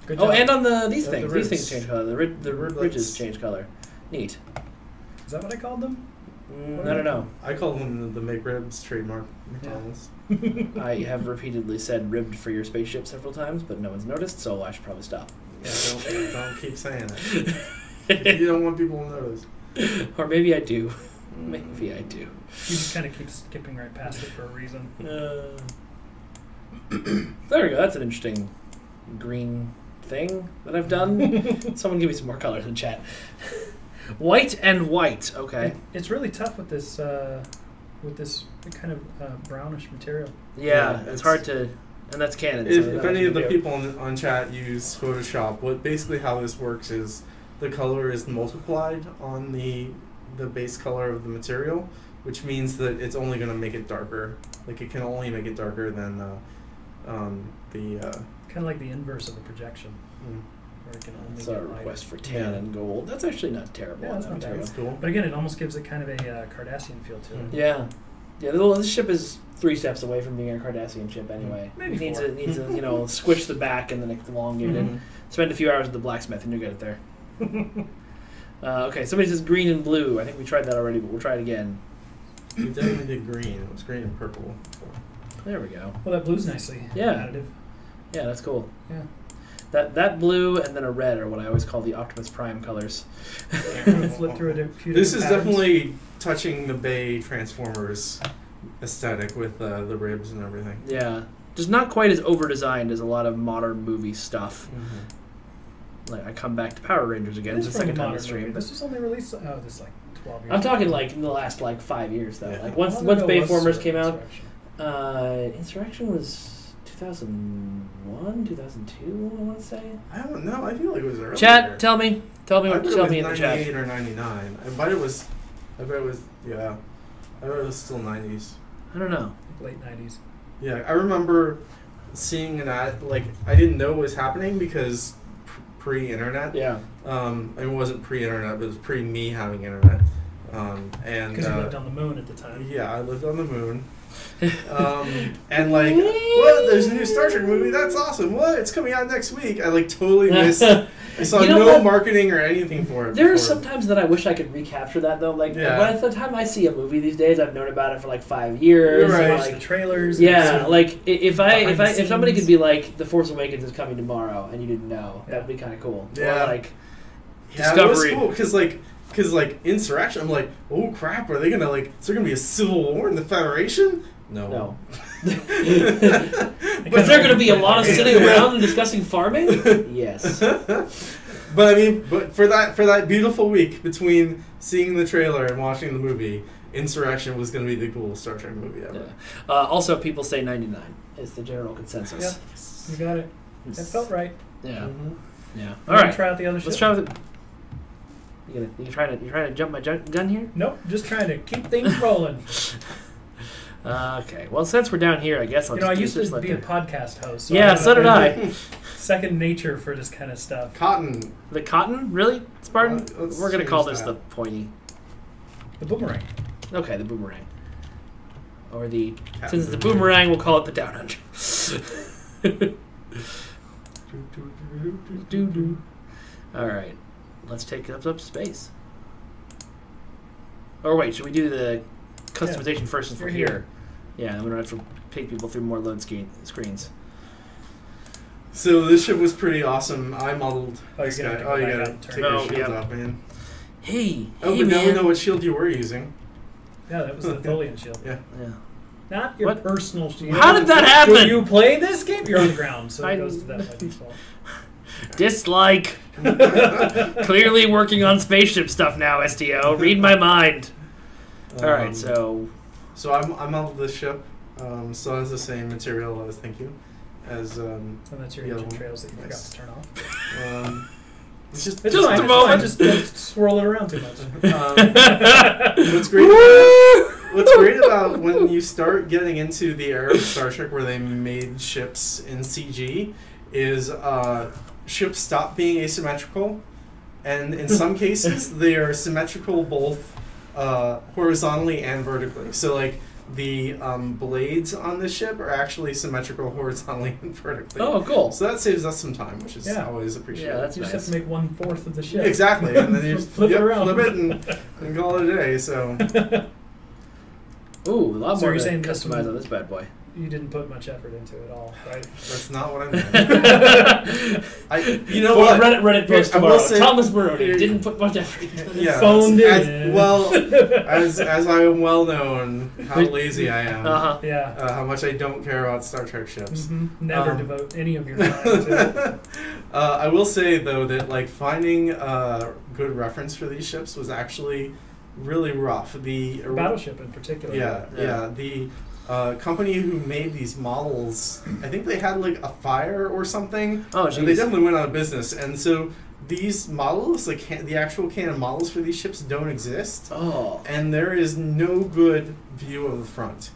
Good Oh, job. and on these The things. These ribs. things change color. The ridges Lights. change color. Neat. Is that what I called them? I don't know. I call them the McRibs trademark McDonald's. I have repeatedly said ribbed for your spaceship several times, but no one's noticed, so I should probably stop. Yeah, don't keep saying it. You don't want people to notice. Or maybe I do. Maybe I do. You just kind of keep skipping right past it for a reason. There we go. That's an interesting green thing that I've done. Someone give me some more colors in chat. White and white. Okay. It's really tough with this kind of brownish material. Yeah, Yeah, it's hard to, and that's canon. If, so if that any of the do. people on chat use Photoshop, basically how this works is the color is multiplied on the base color of the material, which means that it's only going to make it darker. Like it can only make it darker than Kind of like the inverse of a projection. where it can only So a get lighter. request for tan and gold. That's actually not terrible. Yeah, on that's that not bad. material. That's cool. But again, it almost gives it kind of a Cardassian feel to it. Yeah. Yeah, this ship is 3 steps away from being a Cardassian ship anyway. Maybe it needs 4. to squish the back and then elongate it. Mhm. Spend a few hours at the blacksmith and you'll get it there. Okay, somebody says green and blue. I think we tried that already, but we'll try it again. We definitely did green. It was green and purple. There we go. Well, that blue's nicely additive. Yeah, that's cool. Yeah. That blue and then a red are what I always call the Optimus Prime colors. Flip through a few This different is patterns. definitely touching the Bay Transformers aesthetic with the ribs and everything. Yeah. Just not quite as over-designed as a lot of modern movie stuff. Like, I come back to Power Rangers again. It's the second time on the stream. This was only released, this is like 12 years I'm ago. talking like in the last 5 years though. Yeah. Like once How long ago was Bayformers came out, Insurrection? Insurrection was 2001, 2002. I want to say. I don't know. I feel like it was earlier. Chat, tell me I bet it was in the chat. 98 or 99. I bet it was. Yeah. I bet it was still 90s. I don't know. Late 90s. Yeah, I remember seeing an ad. Like, I didn't know what was happening because pre-internet. Yeah. It wasn't pre-internet, but it was pre-me having internet. And Because you lived on the moon at the time. yeah, I lived on the moon. And like, what? There's a new Star Trek movie. That's awesome. What? It's coming out next week. I like totally missed. I saw You know no what? marketing or anything for it. There are before. some times that I wish I could recapture that though. Like Yeah. by the time I see a movie these days, I've known about it for like 5 years. You're right. and, Watch the like, trailers. yeah, and like if behind the somebody scenes. could be like, The Force Awakens is coming tomorrow, and you didn't know, Yeah. that'd be kind of cool. Yeah. Or like Yeah, it was Discovery. cool because like Insurrection. I'm like, oh crap, are they gonna like? Is there gonna be a civil war in the Federation? no. but Is there going to be a lot of sitting around and discussing farming? Yes. But I mean, but for that beautiful week between seeing the trailer and watching the movie, Insurrection was going to be the coolest Star Trek movie ever. Yeah. Also, people say 99 is the general consensus. You got it. It felt right. Yeah. Mm-hmm. Yeah. You All wanna right. Try out the other Let's shit? try with it. You trying to jump my gun here? Nope. Just trying to keep things rolling. Okay. Well, since we're down here, I guess I'll You know, I just used do to this be a like podcast host. Yeah, have so did a I. Second nature for this kind of stuff. Cotton. The cotton, really, Spartan? Let's We're gonna change call this that. the pointy. The boomerang. Okay, the boomerang. Or the Captain since it's the boomerang, we'll call it the down under. Doo-doo. All right, let's take it up to space. Or wait, should we do the customization first since we're You're here. here? Yeah, then we don't have to take people through more load screens. So this ship was pretty awesome. I modeled Oh, this you're guy. gonna Oh, you go back gotta out and turn take it. your Oh, shield yeah. off, man. Hey, Oh, hey, but now we man. know what shield you were using. Yeah, that was the Tholian shield. Yeah. Yeah. Not your What? personal shield. How did that happen? Do you play this game? You're on the ground, so I- it goes to that by default. Dislike. Clearly working on spaceship stuff now, STO. Read my mind. All right, so So I modeled this ship. So it's the same material I was thinking as. And that's your Yeah, engine well, trails that you forgot nice. to turn off. It's just It's Just fine. a It's moment. fine. Just don't swirl it around too much. What's great about, what's great about when you start getting into the era of Star Trek where they made ships in CG is ships stop being asymmetrical, and in some cases they are symmetrical both horizontally and vertically. So like the blades on this ship are actually symmetrical horizontally and vertically. oh, cool. So that saves us some time, which is Yeah. always appreciated. Yeah, that's You just nice. have to make 1/4 of the ship. Exactly, and then you just Flip it around. flip it and call it a day. So Ooh, a lot So more you're to saying customize custom- on this bad boy. You didn't put much effort into it at all, right? that's not what I meant. You know what? Reddit post I will tomorrow. say- Thomas Maroney didn't put much effort into it. Yeah, Phoned as, it in. well as I am well known how lazy I am, Uh-huh. Yeah. how much I don't care about Star Trek ships. Never devote any of your time to it. I will say though that like finding a good reference for these ships was actually really rough. The Battleship in particular. yeah. The company who made these models, I think they had like a fire or something. Oh, And they jeez. definitely went out of business, and so these models, like the actual canon models for these ships, don't exist. Oh. And there is no good view of the front.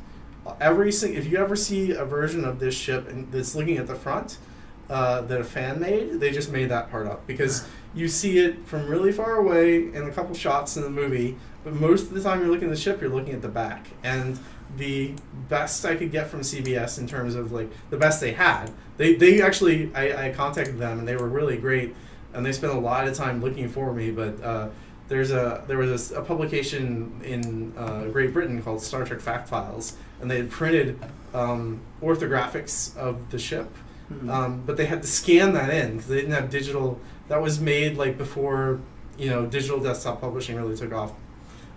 If you ever see a version of this ship and that's looking at the front, that a fan made. They just made that part up because you see it from really far away in a couple shots in the movie, but most of the time you're looking at the ship, you're looking at the back. And the best I could get from CBS in terms of like the best they had, they actually I contacted them and they were really great, and they spent a lot of time looking for me. But there was a publication in Great Britain called Star Trek Fact Files, and they had printed orthographics of the ship, but they had to scan that in because they didn't have digital. That was made like before digital desktop publishing really took off,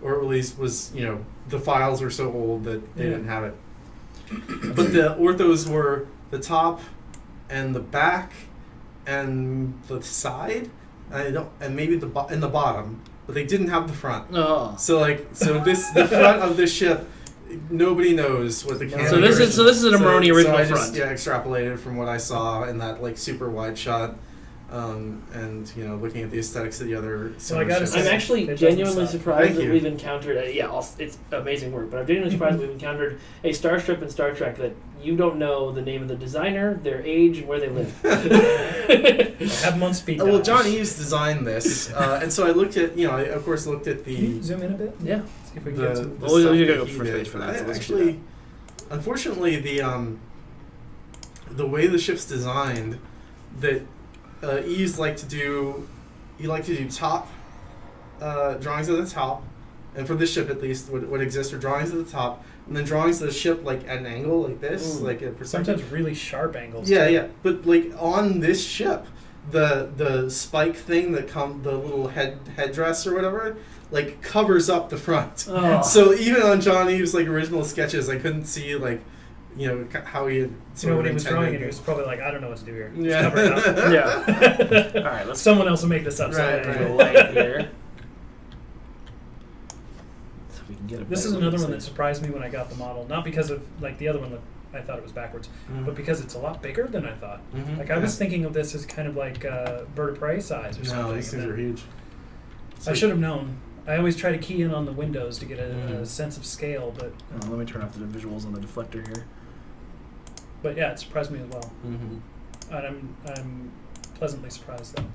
or at least was the files were so old that they didn't have it. But the orthos were the top and the back and the side, and maybe the bottom, but they didn't have the front. Oh. So the front of this ship, nobody knows what the camera. So this is an Amarone original I front. just extrapolated from what I saw in that like super wide shot. And looking at the aesthetics of the other. So I gotta say, I'm actually genuinely surprised that we've encountered. It's amazing work, but I'm genuinely surprised that we've encountered a Starship in Star Trek that you don't know the name of the designer, their age, and where they live. Have them on speed. Well, John Eves designed this, and so I looked at I of course looked at the. Can you zoom in a bit? Yeah. See if we can get some. You gotta go first page for that. Actually, unfortunately, the way the ship's designed, that. Eves like to do top drawings of the top, and for this ship at least, what exists are drawings of the top, and then drawings of the ship like at an angle like this, like a perspective. Sometimes really sharp angles. Yeah, but like on this ship, the spike thing that the little headdress or whatever, like covers up the front. Oh. So even on John Eves' like original sketches, I couldn't see like. How he had when he was drawing it, he was probably like, I don't know what to do here. Yeah. Just cover it up. Yeah. All right, someone else will make this up. Right. Go light here. So we can get a This is another one that surprised me when I got the model. Not because of like the other one looked, I thought it was backwards, but because it's a lot bigger than I thought. Like I was thinking of this as kind of like bird of prey size or something. No, these things are huge. I should have known. I always try to key in on the windows to get a sense of scale, but let me turn off the visuals on the deflector here. But yeah, it surprised me as well, and I'm pleasantly surprised though.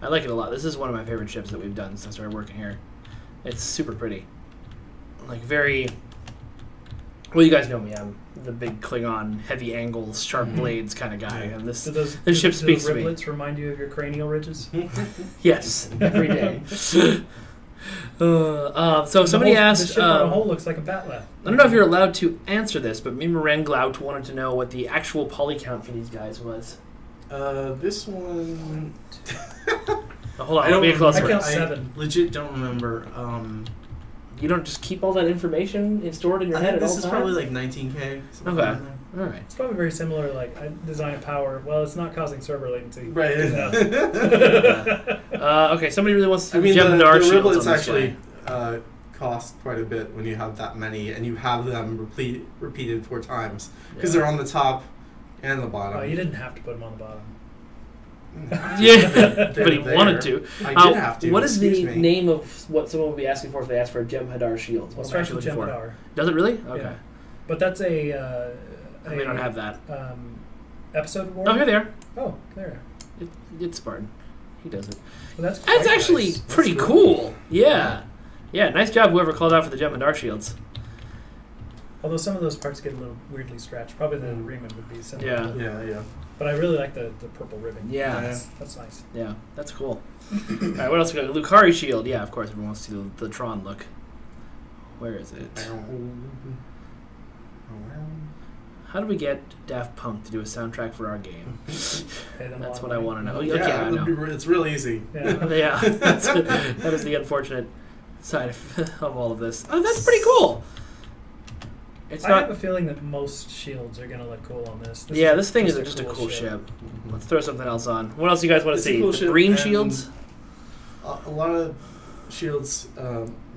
I like it a lot. This is one of my favorite ships that we've done since I started working here. It's super pretty, like very. Well, you guys know me. I'm the big Klingon, heavy angles, sharp blades kind of guy, and this ship speaks to me. Do the riblets remind you of your cranial ridges? Yes, every day. So somebody asked. The ship on a whole looks like a bat'leth. I don't know if you're allowed to answer this, but Mima Renglout wanted to know what the actual poly count for these guys was. This one. Hold on, let me get closer. I count 7. I legit don't remember. You don't just keep all that information stored in your head at all times? This is probably like 19K. Okay. All right. It's probably very similar. Like design of power. Well, it's not causing server latency. Right. Okay. Somebody really wants to. I mean, the shields riblets actually cost quite a bit when you have that many, and you have them repeated 4 times because they're on the top and the bottom. Oh, you didn't have to put them on the bottom. Yeah, but he wanted to. I did have to. What is the name of what someone would be asking for if they asked for a Jem'Hadar shield? It starts with Jem'Hadar. Does it really? Okay. Yeah. But that's a. I don't have that. Episode award? Oh, here they are. Oh, there. It's Spartan. He does it. Well, that's actually nice. pretty cool. Yeah. Yeah, nice job whoever called out for the Jem'Hadar shields. Although some of those parts get a little weirdly scratched. Probably the Riemann would be similar. Yeah. But I really like the purple ribbon. Yeah. That's nice. Yeah, that's cool. Alright, what else we got? Lucari shield. Yeah, of course, everyone wants to see the Tron look. Where is it? How do we get Daft Punk to do a soundtrack for our game? That's what I want to know. Yeah, I know. It's real easy. Yeah, that is the unfortunate side of all of this. Oh, that's pretty cool. I have a feeling that most shields are going to look cool on this. This thing is just a cool ship. Let's throw something else on. What else do you guys want to see? Cool the green shields? A lot of shields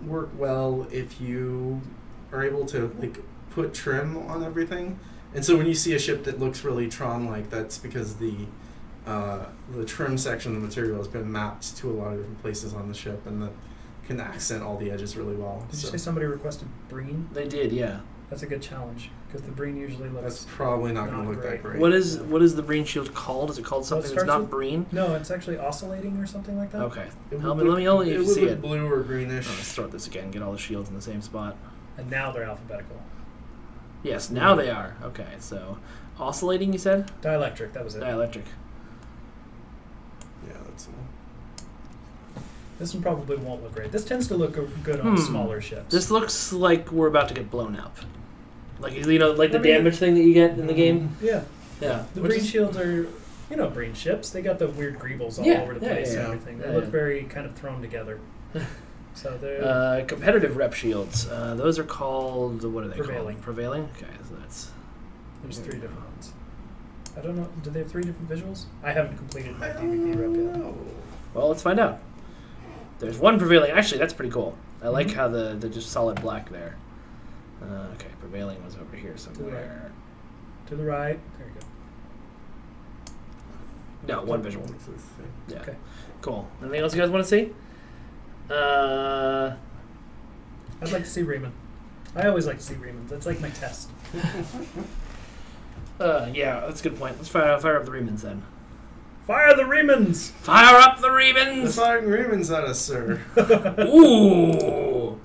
work well if you are able to put trim on everything. And so when you see a ship that looks really Tron-like, that's because the trim section of the material has been mapped to a lot of different places on the ship, and that can accent all the edges really well. Did you say somebody requested green? They did, yeah. That's a good challenge because the Breen usually That's looks. probably not going to not look that great. great. What is the Breen shield called? Is it called Well, it something that's starts not with- Breen? No, it's actually oscillating or something like that. Okay. It Help would me, look- let me only it you would see look it. blue or greenish. Let's start this again. Get all the shields in the same spot. And now they're alphabetical. Yes, now they are. Okay, so oscillating. You said Dielectric, that was it. dielectric. Yeah, that's This one probably won't look great. This tends to look good on smaller ships. This looks like we're about to get blown up. Like the I mean, damage thing that you get in the game. Yeah. Yeah. The Which Breen is- shields are, Breen ships. They got the weird greebles all Yeah, over the yeah, place yeah, and yeah. everything. They Yeah, look yeah. very kind of thrown together. So they're Competitive rep shields. Those are called what are they Prevailing. called? Prevailing. Okay, so that's there's 3 different ones. I don't know. Do they have 3 different visuals? I haven't completed my I PvP rep yet. don't know. well. Let's find out. There's one prevailing. Actually, that's pretty cool. I like how the just solid black there. Okay, prevailing was over here somewhere. To the right. There you go. No, one visual. What's this thing? Yeah. Okay. Cool. Anything else you guys want to see? I'd like to see Riemann. I always like to see Riemann. That's like my test. Yeah, that's a good point. Let's fire up the Riemanns then. Fire the Riemanns! Fire up the The Riemanns! firing Riemanns at us, sir. Ooh!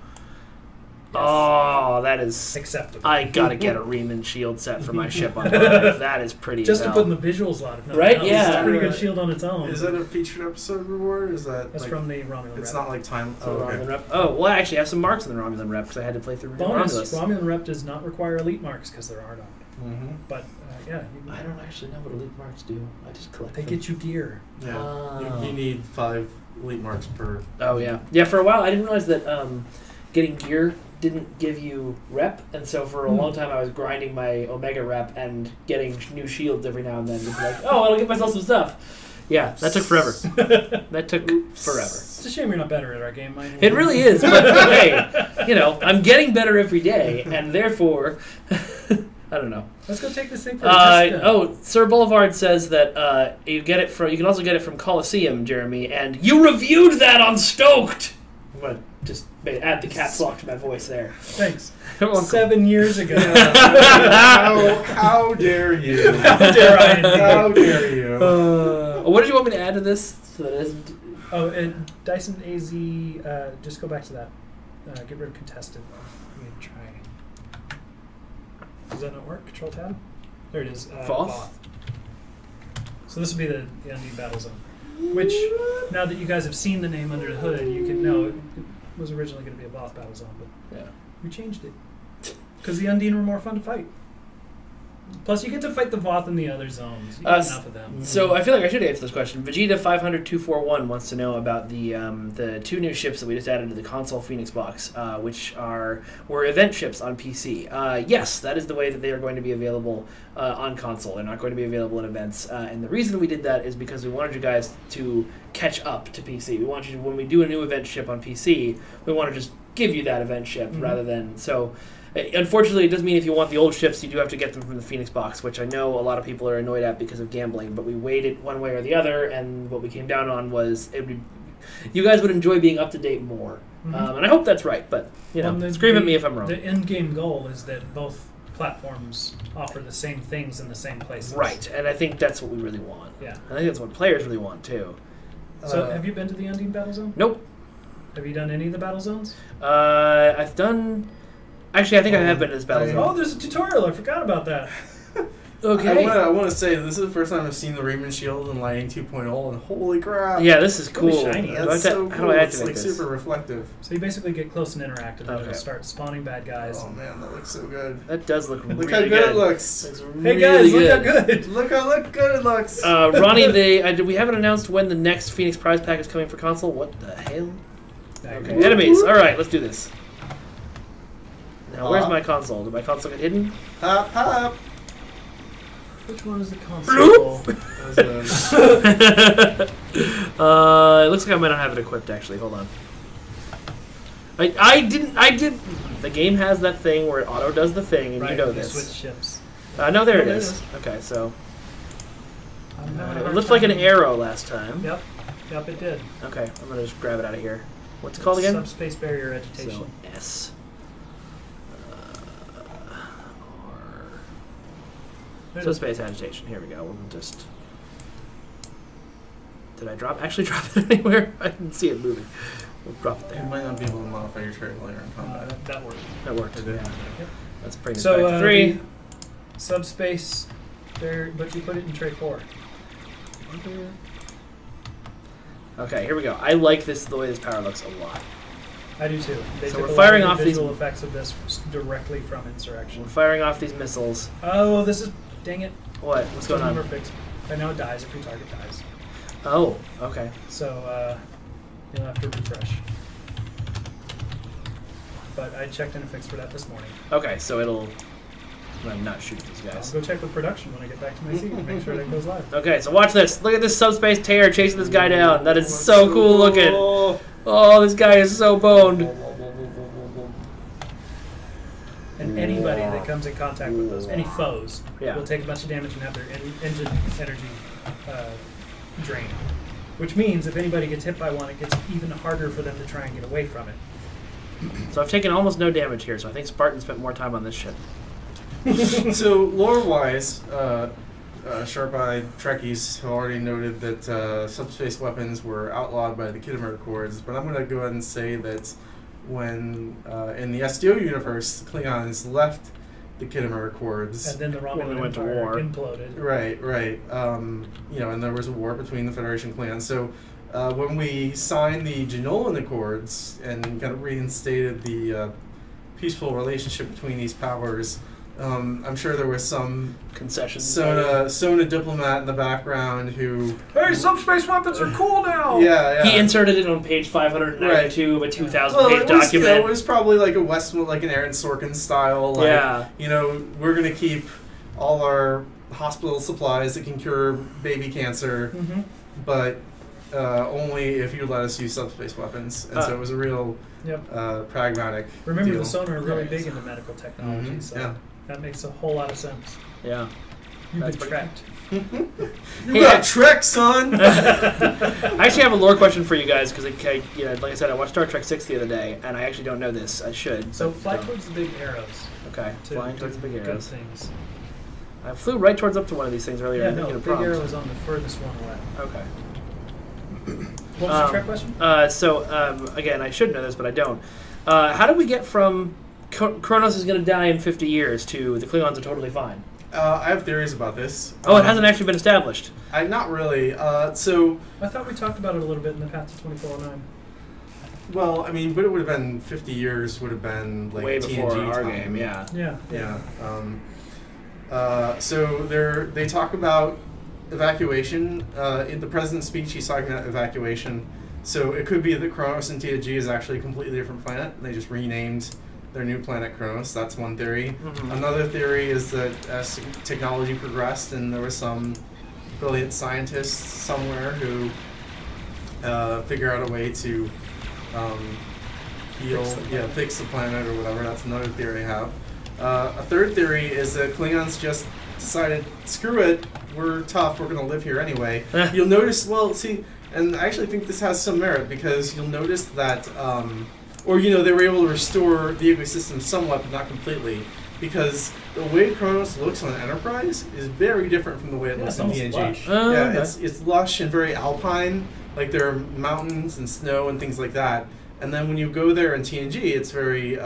Oh, that is. Acceptable. I gotta get a Riemann shield set for my ship on live. That is pretty. Just as to hell. put in the visuals lot of nothing Right? else. Yeah. It's a pretty good shield on its own. Is that a featured episode reward? Or is that That's like, from the Romulan It's rep. not like time. So Oh, Romulan okay. rep. Oh, well, I actually have some marks in the Romulan rep because I had to play through Bonus, Romulus. Romulan rep does not require elite marks because there are none. Mm-hmm. But yeah, you I don't actually know what elite marks do. I just collect they them. get you gear. Yeah. Oh. You need 5 elite marks per. Oh yeah, yeah. For a while, I didn't realize that getting gear didn't give you rep, and so for a long time I was grinding my Omega rep and getting new shields every now and then. Just like, oh, I'll get myself some stuff. Yeah, that took forever. That took forever. It's a shame you're not better at our game, Mike. It really is, but hey, I'm getting better every day, and therefore, I don't know. Let's go take this thing for a test. Oh, Sir Boulevard says that you get it from. You can also get it from Coliseum, Jeremy, and you reviewed that on Stoked. I'm gonna just add the caps lock to my voice there. Thanks. Come on. 7 years ago. How dare you? How dare I? How dare you? What did you want me to add to this? So that it isn't. Oh, and Dyson AZ, just go back to that. Get rid of contested. Let me try. Does that not work? Control tab? There it is. Voth? So this would be the Undine Battle Zone. Which, now that you guys have seen the name under the hood, you can know it was originally going to be a Voth Battle Zone, but Yeah. we changed it. Because the Undine were more fun to fight. Plus, you get to fight the Voth in the other zones. You get enough of them. So I feel like I should answer this question. Vegeta 500-241 wants to know about the 2 new ships that we just added to the console Phoenix box, which were event ships on PC. Yes, that is the way that they are going to be available on console. They're not going to be available in events. And the reason we did that is because we wanted you guys to catch up to PC. We want you to, when we do a new event ship on PC, we want to just give you that event ship rather than so. Unfortunately, it does mean if you want the old ships, you do have to get them from the Phoenix box, which I know a lot of people are annoyed at because of gambling, but we weighed it one way or the other, and what we came down on was you guys would enjoy being up to date more. And I hope that's right, but scream at me if I'm wrong. The end game goal is that both platforms offer the same things in the same places. Right, and I think that's what we really want. Yeah. I think that's what players really want, too. So, have you been to the Undine Battle Zone? Nope. Have you done any of the battle zones? I've done... Actually, I think I have been to this battle zone. Oh, there's a tutorial. I forgot about that. Okay. I want to say this is the first time I've seen the Riemann shield in Lightning 2.0, and holy crap! Yeah, this is cool. Really shiny. That's so How cool. do I It's activate like this? super reflective. So you basically get close and interactive, and Okay. it'll start spawning bad guys. Oh man, that looks so good. That does look really Look how good it good. looks. It's Hey really guys, look how good. good! Look how good it looks. Ronnie, we haven't announced when the next Phoenix prize pack is coming for console. What the hell? Okay, enemies. All right, let's do this. Now, where's my console? Did my console get hidden? Hop, hop. Which one is the console? It looks like I might not have it equipped. Actually, hold on. I did. The game has that thing where it auto does the thing, and Right, you know you this. switch ships. No, there Oh, it there is. it is. Okay, so I'm having a it hard looked like an time. arrow last time. Yep, it did. Okay, I'm gonna just grab it out of here. What's it called again? Subspace barrier agitation. So S. Subspace agitation. Here we go. We'll just. Did I actually drop it anywhere? I didn't see it moving. We'll drop it You there. might not be able to modify your trait while you're in combat. That worked. That worked. It did. Yeah. Yep. Let's bring this So back to 3. the subspace there, but you put it in tray 4. Okay, here we go. I like the way this power looks a lot. I do too. They So took we're a firing lot off of the these- visual effects of this directly from Insurrection. We're firing off these missiles. Oh, this is dang it. What? What's going Number on? fixed. I know it dies if your target dies. Oh, okay. So you'll have to refresh. But I checked in a fix for that this morning. Okay, so it'll. I'm not shooting these I'll guys. go check with production when I get back to my seat and make sure that goes live. Okay, so watch this. Look at this subspace tear chasing this guy down. That is so cool looking. Oh, this guy is so boned. And anybody that comes in contact with those, any foes, Yeah. will take a bunch of damage and have their engine energy drained. Which means if anybody gets hit by one, it gets even harder for them to try and get away from it. So I've taken almost no damage here, so I think Spartan spent more time on this ship. So lore-wise, sharp-eyed Trekkies have already noted that subspace weapons were outlawed by the Khitomer Accords, but I'm going to go ahead and say that when in the SDO universe, the Klingons left the Khitomer Accords. And then the When Romulan they went to Empire war. imploded. Right. And there was a war between the Federation clans. So when we signed the Jenolan Accords and kind of reinstated the peaceful relationship between these powers, I'm sure there was some Concessions. Sona diplomat in the background who... Hey, subspace weapons are cool now! Yeah. He inserted it on page 592 of a 2,000 Well, page it was, document. it was probably like a like an Aaron Sorkin style. Like, Yeah. We're going to keep all our hospital supplies that can cure baby cancer, Mm-hmm. but only if you let us use subspace weapons. And so it was a real Yep. pragmatic Remember, deal. the Sona are really big into medical technology, Mhm, so yeah. that makes a whole lot of sense. Yeah. You've That's been pretty- tracked. You got Trek, son! I actually have a lore question for you guys because, like I said, I watched Star Trek 6 the other day, and I actually don't know this. I should. So but fly don't. towards the big arrows. Okay, To flying do towards the big good arrows. things. I flew right towards up to one of these things earlier. Yeah, and didn't no, get the a big prompt. arrow is on the furthest one away. Okay. What was the Trek question? Again, I should know this, but I don't. How do we get from Kronos is going to die in 50 years to the Klingons are totally fine? I have theories about this. Oh, it hasn't actually been established. Not really. So, I thought we talked about it a little bit in the Path to 2409. well, I mean, but it would have been 50 years would have been like Way TNG before our time. game, yeah. Yeah. So they talk about evacuation. In the president's speech, he's talking about evacuation. So it could be that Kronos and TNG is actually a completely different planet. They just renamed their new planet Kronos. That's one theory. Mhm. Another theory is that as technology progressed and there was some brilliant scientists somewhere who figure out a way to fix the planet or whatever. That's another theory I have. A third theory is that Klingons just decided, screw it, we're tough, we're going to live here anyway. You'll notice, and I actually think this has some merit because you'll notice that, they were able to restore the ecosystem somewhat, but not completely. Because the way Kronos looks on Enterprise is very different from the way it looks it's on almost TNG. lush. Oh, Yeah, okay. it's lush and very alpine. Like there are mountains and snow and things like that. And then when you go there in TNG, it's very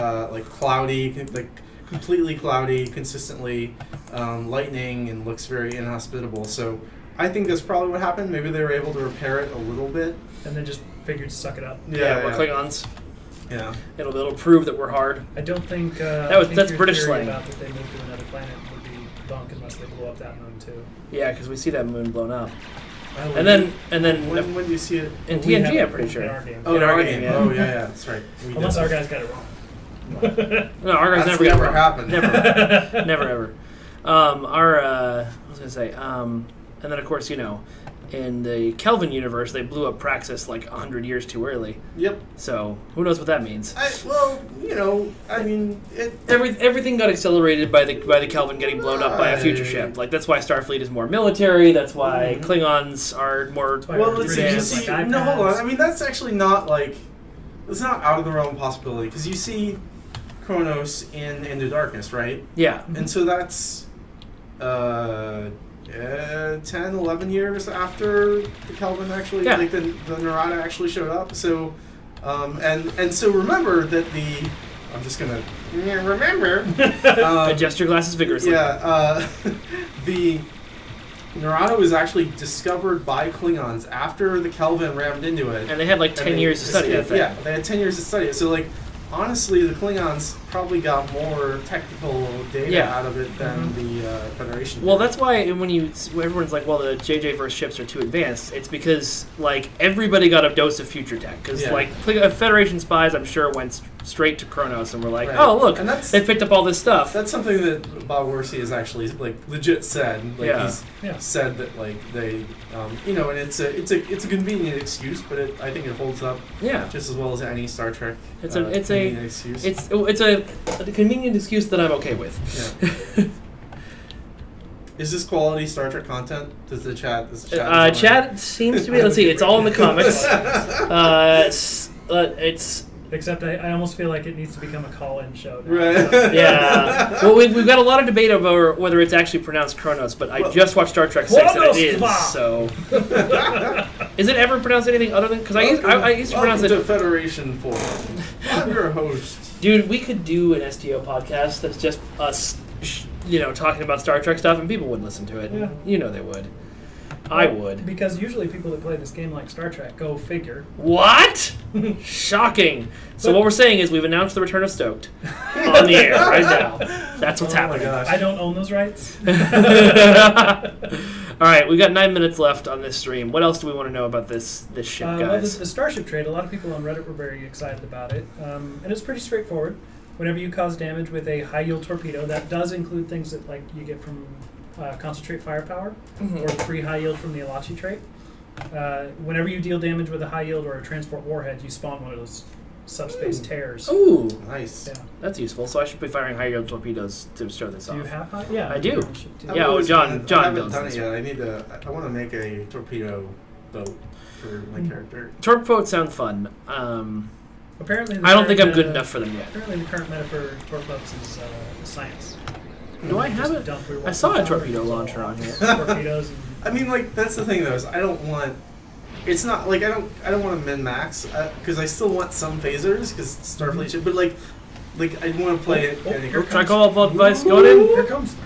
cloudy, like completely cloudy, consistently lightning, and looks very inhospitable. So I think that's probably what happened. Maybe they were able to repair it a little bit. And then just figured to suck it up. We're Klingons. Yeah. It'll prove that we're hard. I don't think That's your British theory slang. about that they moved to another planet would be bunk unless they blew up that moon too. Yeah, because we see that moon blown up. Oh, And then when do you see it? in We TNG, have I'm pretty in sure. our game. Oh, in our game, yeah. Oh, yeah, that's right. We Unless did. our guys got it wrong. No, our guys That's never got never wrong. happened. Never, never ever. I was gonna say, and then of course, in the Kelvin universe, they blew up Praxis like 100 years too early. Yep. So who knows what that means? Everything got accelerated by the Kelvin getting blown up by a future Right. ship. Like that's why Starfleet is more military. That's why Mhm. Klingons are more. That's why Well, our let's three see. You days, see, like no, hold iPads. on. I mean, that's actually not it's not out of the realm of possibility because you see Kronos in Into Darkness, right? Yeah. And so that's 10, 11 years after the Kelvin actually, like the Narada actually showed up. So, and so remember that I'm just gonna remember. Adjust your glasses vigorously. Yeah, the Narada was actually discovered by Klingons after the Kelvin rammed into it, and they had like 10 years to study that thing. Yeah, they had 10 years to study it. So like, honestly, the Klingons probably got more technical data out of it than the Federation. Well, that's why when everyone's like, well, the JJ verse ships are too advanced. It's because like everybody got a dose of future tech. Because like Federation spies, I'm sure went straight to Kronos and were like, oh look, and they picked up all this stuff. That's something that Bob Wercy has actually like legit said. Like he's said that like they, and it's a convenient excuse, but I think it holds up. Just as well as any Star Trek. It's a convenient excuse that I'm okay with. Yeah. Is this quality Star Trek content? Does the chat? Chat seems to be. Let's see. It's all in the comics. It's. Except I almost feel like it needs to become a call-in show now. Right. Yeah. Well, we've got a lot of debate over whether it's actually pronounced Kronos, but I just watched Star Trek 6 and it is. So. Is it ever pronounced anything other than? Because I used to pronounce it. Welcome to Federation Forum. I'm your host. Dude, we could do an STO podcast that's just us, talking about Star Trek stuff, and people would listen to it. Yeah. You know they would. I would. Because usually people that play this game like Star Trek, go figure. What? Shocking. So what we're saying is we've announced the return of Stoked on the air right now. That's what's happening. I don't own those rights. All right, we've got 9 minutes left on this stream. What else do we want to know about this ship, guys? Well, the Starship trade, a lot of people on Reddit were very excited about it. And it's pretty straightforward. Whenever you cause damage with a high-yield torpedo, that does include things that like you get from concentrate firepower or free high yield from the Elachi trait. Whenever you deal damage with a high yield or a transport warhead, you spawn one of those subspace tears. Ooh, nice. Yeah. That's useful. So I should be firing high yield torpedoes to show this off. Do you have high? Yeah, I do. Yeah, John I haven't builds done this. it yet. I want to make a torpedo boat for my character. Torp boats sound fun. Apparently, I don't think I'm good enough for them yet. Apparently, the current meta for torp boats is science. Do I have it? I saw a torpedo launcher on here. Torpedoes. I mean, like that's the thing though. Is I don't want. It's not like I don't want to min max because I still want some phasers because Starfleet ship. But like I want to play it. Can I call up device going in? Here it comes.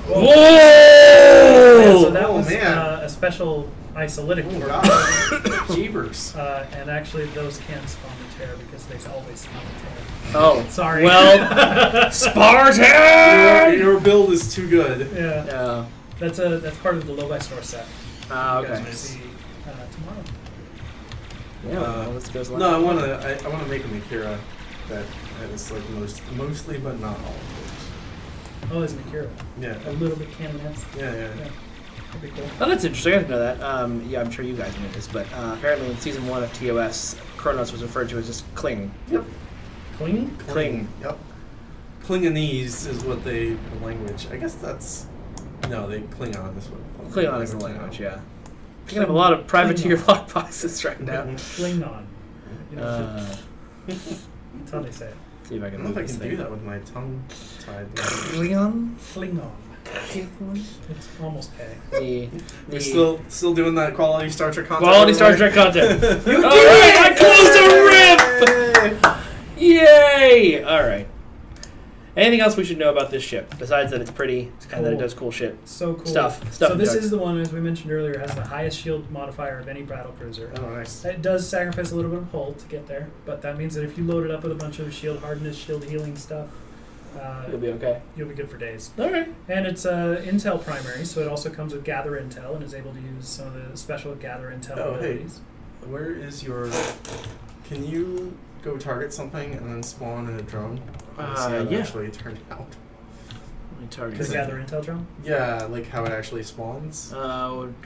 Whoa! Yeah, so that was a special isolytic torpedo. Jeepers. And actually, those can spawn the tear because they always spawn the tear. Oh, sorry. Well, Spartan! Your build is too good. Yeah. That's part of the low by store set. Okay. You guys will see tomorrow. Yeah. Let's go. No, I want to make an Akira that is like mostly, but not all. Oh, there's an Akira. Yeah. A little bit canon-esque. Yeah. That'd be cool. Oh, that's interesting. I didn't know that. Yeah, I'm sure you guys knew this, but apparently in season 1 of TOS, Kronos was referred to as just Kling. Yep. Kling? Yep. Klingonese is what the language. I guess that's they Klingon is what. Klingon is the language. Yeah. You're gonna have a lot of privateer lockboxes right now. Klingon. That's how they say it. See if I can. I don't know if I can do that with my tongue tied. Klingon. It's almost pay. We're still doing that quality Star Trek content. Quality Star Trek content. You did it! I closed a riff! Yay! All right. Anything else we should know about this ship besides that it's pretty and that it does cool shit? So cool. Stuff. So this is the one, as we mentioned earlier, has the highest shield modifier of any battle cruiser. Oh, nice. It does sacrifice a little bit of hull to get there, but that means that if you load it up with a bunch of shield hardness, shield healing stuff, you'll be okay. You'll be good for days. All right. And it's Intel primary, so it also comes with Gather Intel and is able to use some of the special Gather Intel abilities. Hey, where is your? Can you go target something and then spawn in a drone? See how it actually turned out. Let me target. The Gather Intel drone. Yeah, like how it actually spawns.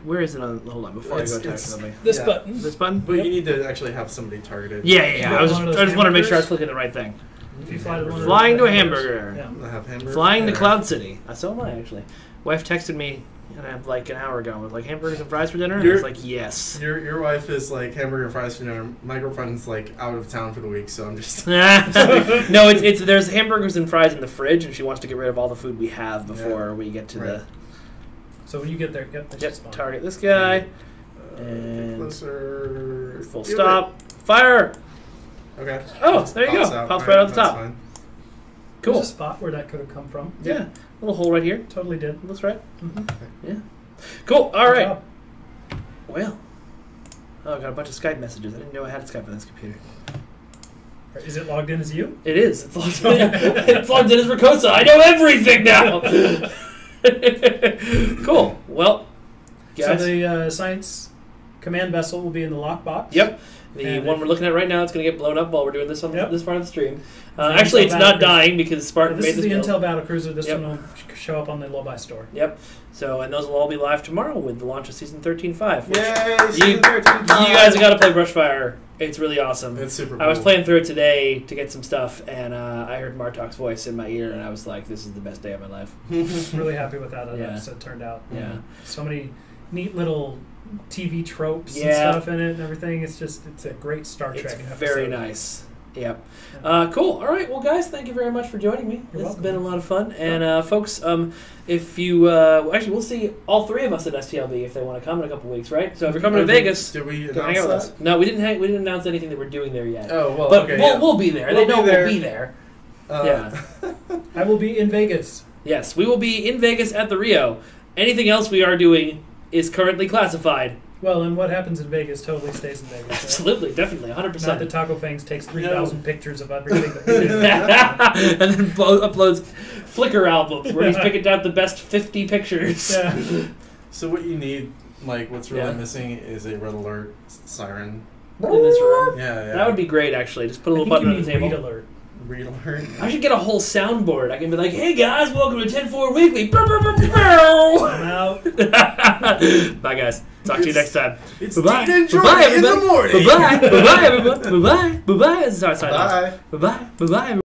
Where is it on? Hold on, before I go target somebody. This button. This button. But you need to actually have somebody targeted. Yeah. I just wanted to make sure I was clicking the right thing. If you fly to one Flying to a hamburger. Yeah. I have hamburger. Flying to Cloud City. So am I, actually. Wife texted me like an hour ago with like hamburgers and fries for dinner. And I was like, yes. Your wife is like hamburger and fries for dinner. My girlfriend's like out of town for the week, so I'm just. No, it's there's hamburgers and fries in the fridge, and she wants to get rid of all the food we have before we get to So when you get there, yep, Yep, target this guy. And closer. full Do stop. Fire! Okay. Oh, there you go. Pops out. Pops Alright, right out the that's top. fine. Cool. There's a spot where that could have come from. Yeah. Little hole right here. Totally did. Looks right. Mm-hmm. Yeah. Cool. All Good right. job. Well. Oh, I got a bunch of Skype messages. I didn't know I had Skype on this computer. Is it logged in as you? It is. It's logged in. It's logged in as Rakosa. I know everything now. Cool. Well, guys. So the science command vessel will be in the lockbox. Yep. The And one if- we're looking at right now, it's going to get blown up while we're doing this on Yep. this part of the stream. The Actually, Intel it's not battery. dying because Spartan This made is this the build. Intel battlecruiser. This Yep. one will show up on the Lobi store. Yep. So, and those will all be live tomorrow with the launch of Season 13.5. which Yay! You, Season you 13. guys have got to play Brushfire. It's really awesome. It's super cool. I was playing through it today to get some stuff, and I heard Martok's voice in my ear, and I was like, this is the best day of my life. Really happy with how that Yeah. episode turned out. Yeah. So many neat little TV tropes and Yeah. stuff in it and everything. It's a great Star Trek It's episode. very nice. Yep. Cool. All right. Well, guys, thank you very much for joining me. You're This has welcome. been a lot of fun. And folks, if you actually, we'll see all three of us at STLB if they want to come in a couple weeks, right? So if you're coming to Vegas, Did we go hang out with announce us. that? No, we didn't. We didn't announce anything that we're doing there yet. Oh, well, but okay, we'll be there. We'll they be know there. we'll be there. yeah. Yeah. I will be in Vegas. Yes, we will be in Vegas at the Rio. Anything else we are doing is currently classified. Well, and what happens in Vegas totally stays in Vegas. Right? Absolutely, definitely, 100%. Not that Taco Fangs takes 3,000 pictures of everything that we do. And then uploads Flickr albums where he's picking out the best 50 pictures. Yeah. So what you need, like, what's really Yeah. missing is a red alert siren. In this room. Yeah, yeah. That would be great, actually. Just put a I little think you button on the need table. read alert. Read alert. I should get a whole soundboard. I can be like, hey guys, welcome to 10-4 Weekly. I'm out. Bye, guys. Talk to you next time. It's Bye-bye. Dean and Bye-bye, Jordan in the everybody. morning. Bye-bye. Bye-bye, everyone. Bye-bye. Bye-bye. Sorry, Bye. Bye-bye. Bye-bye.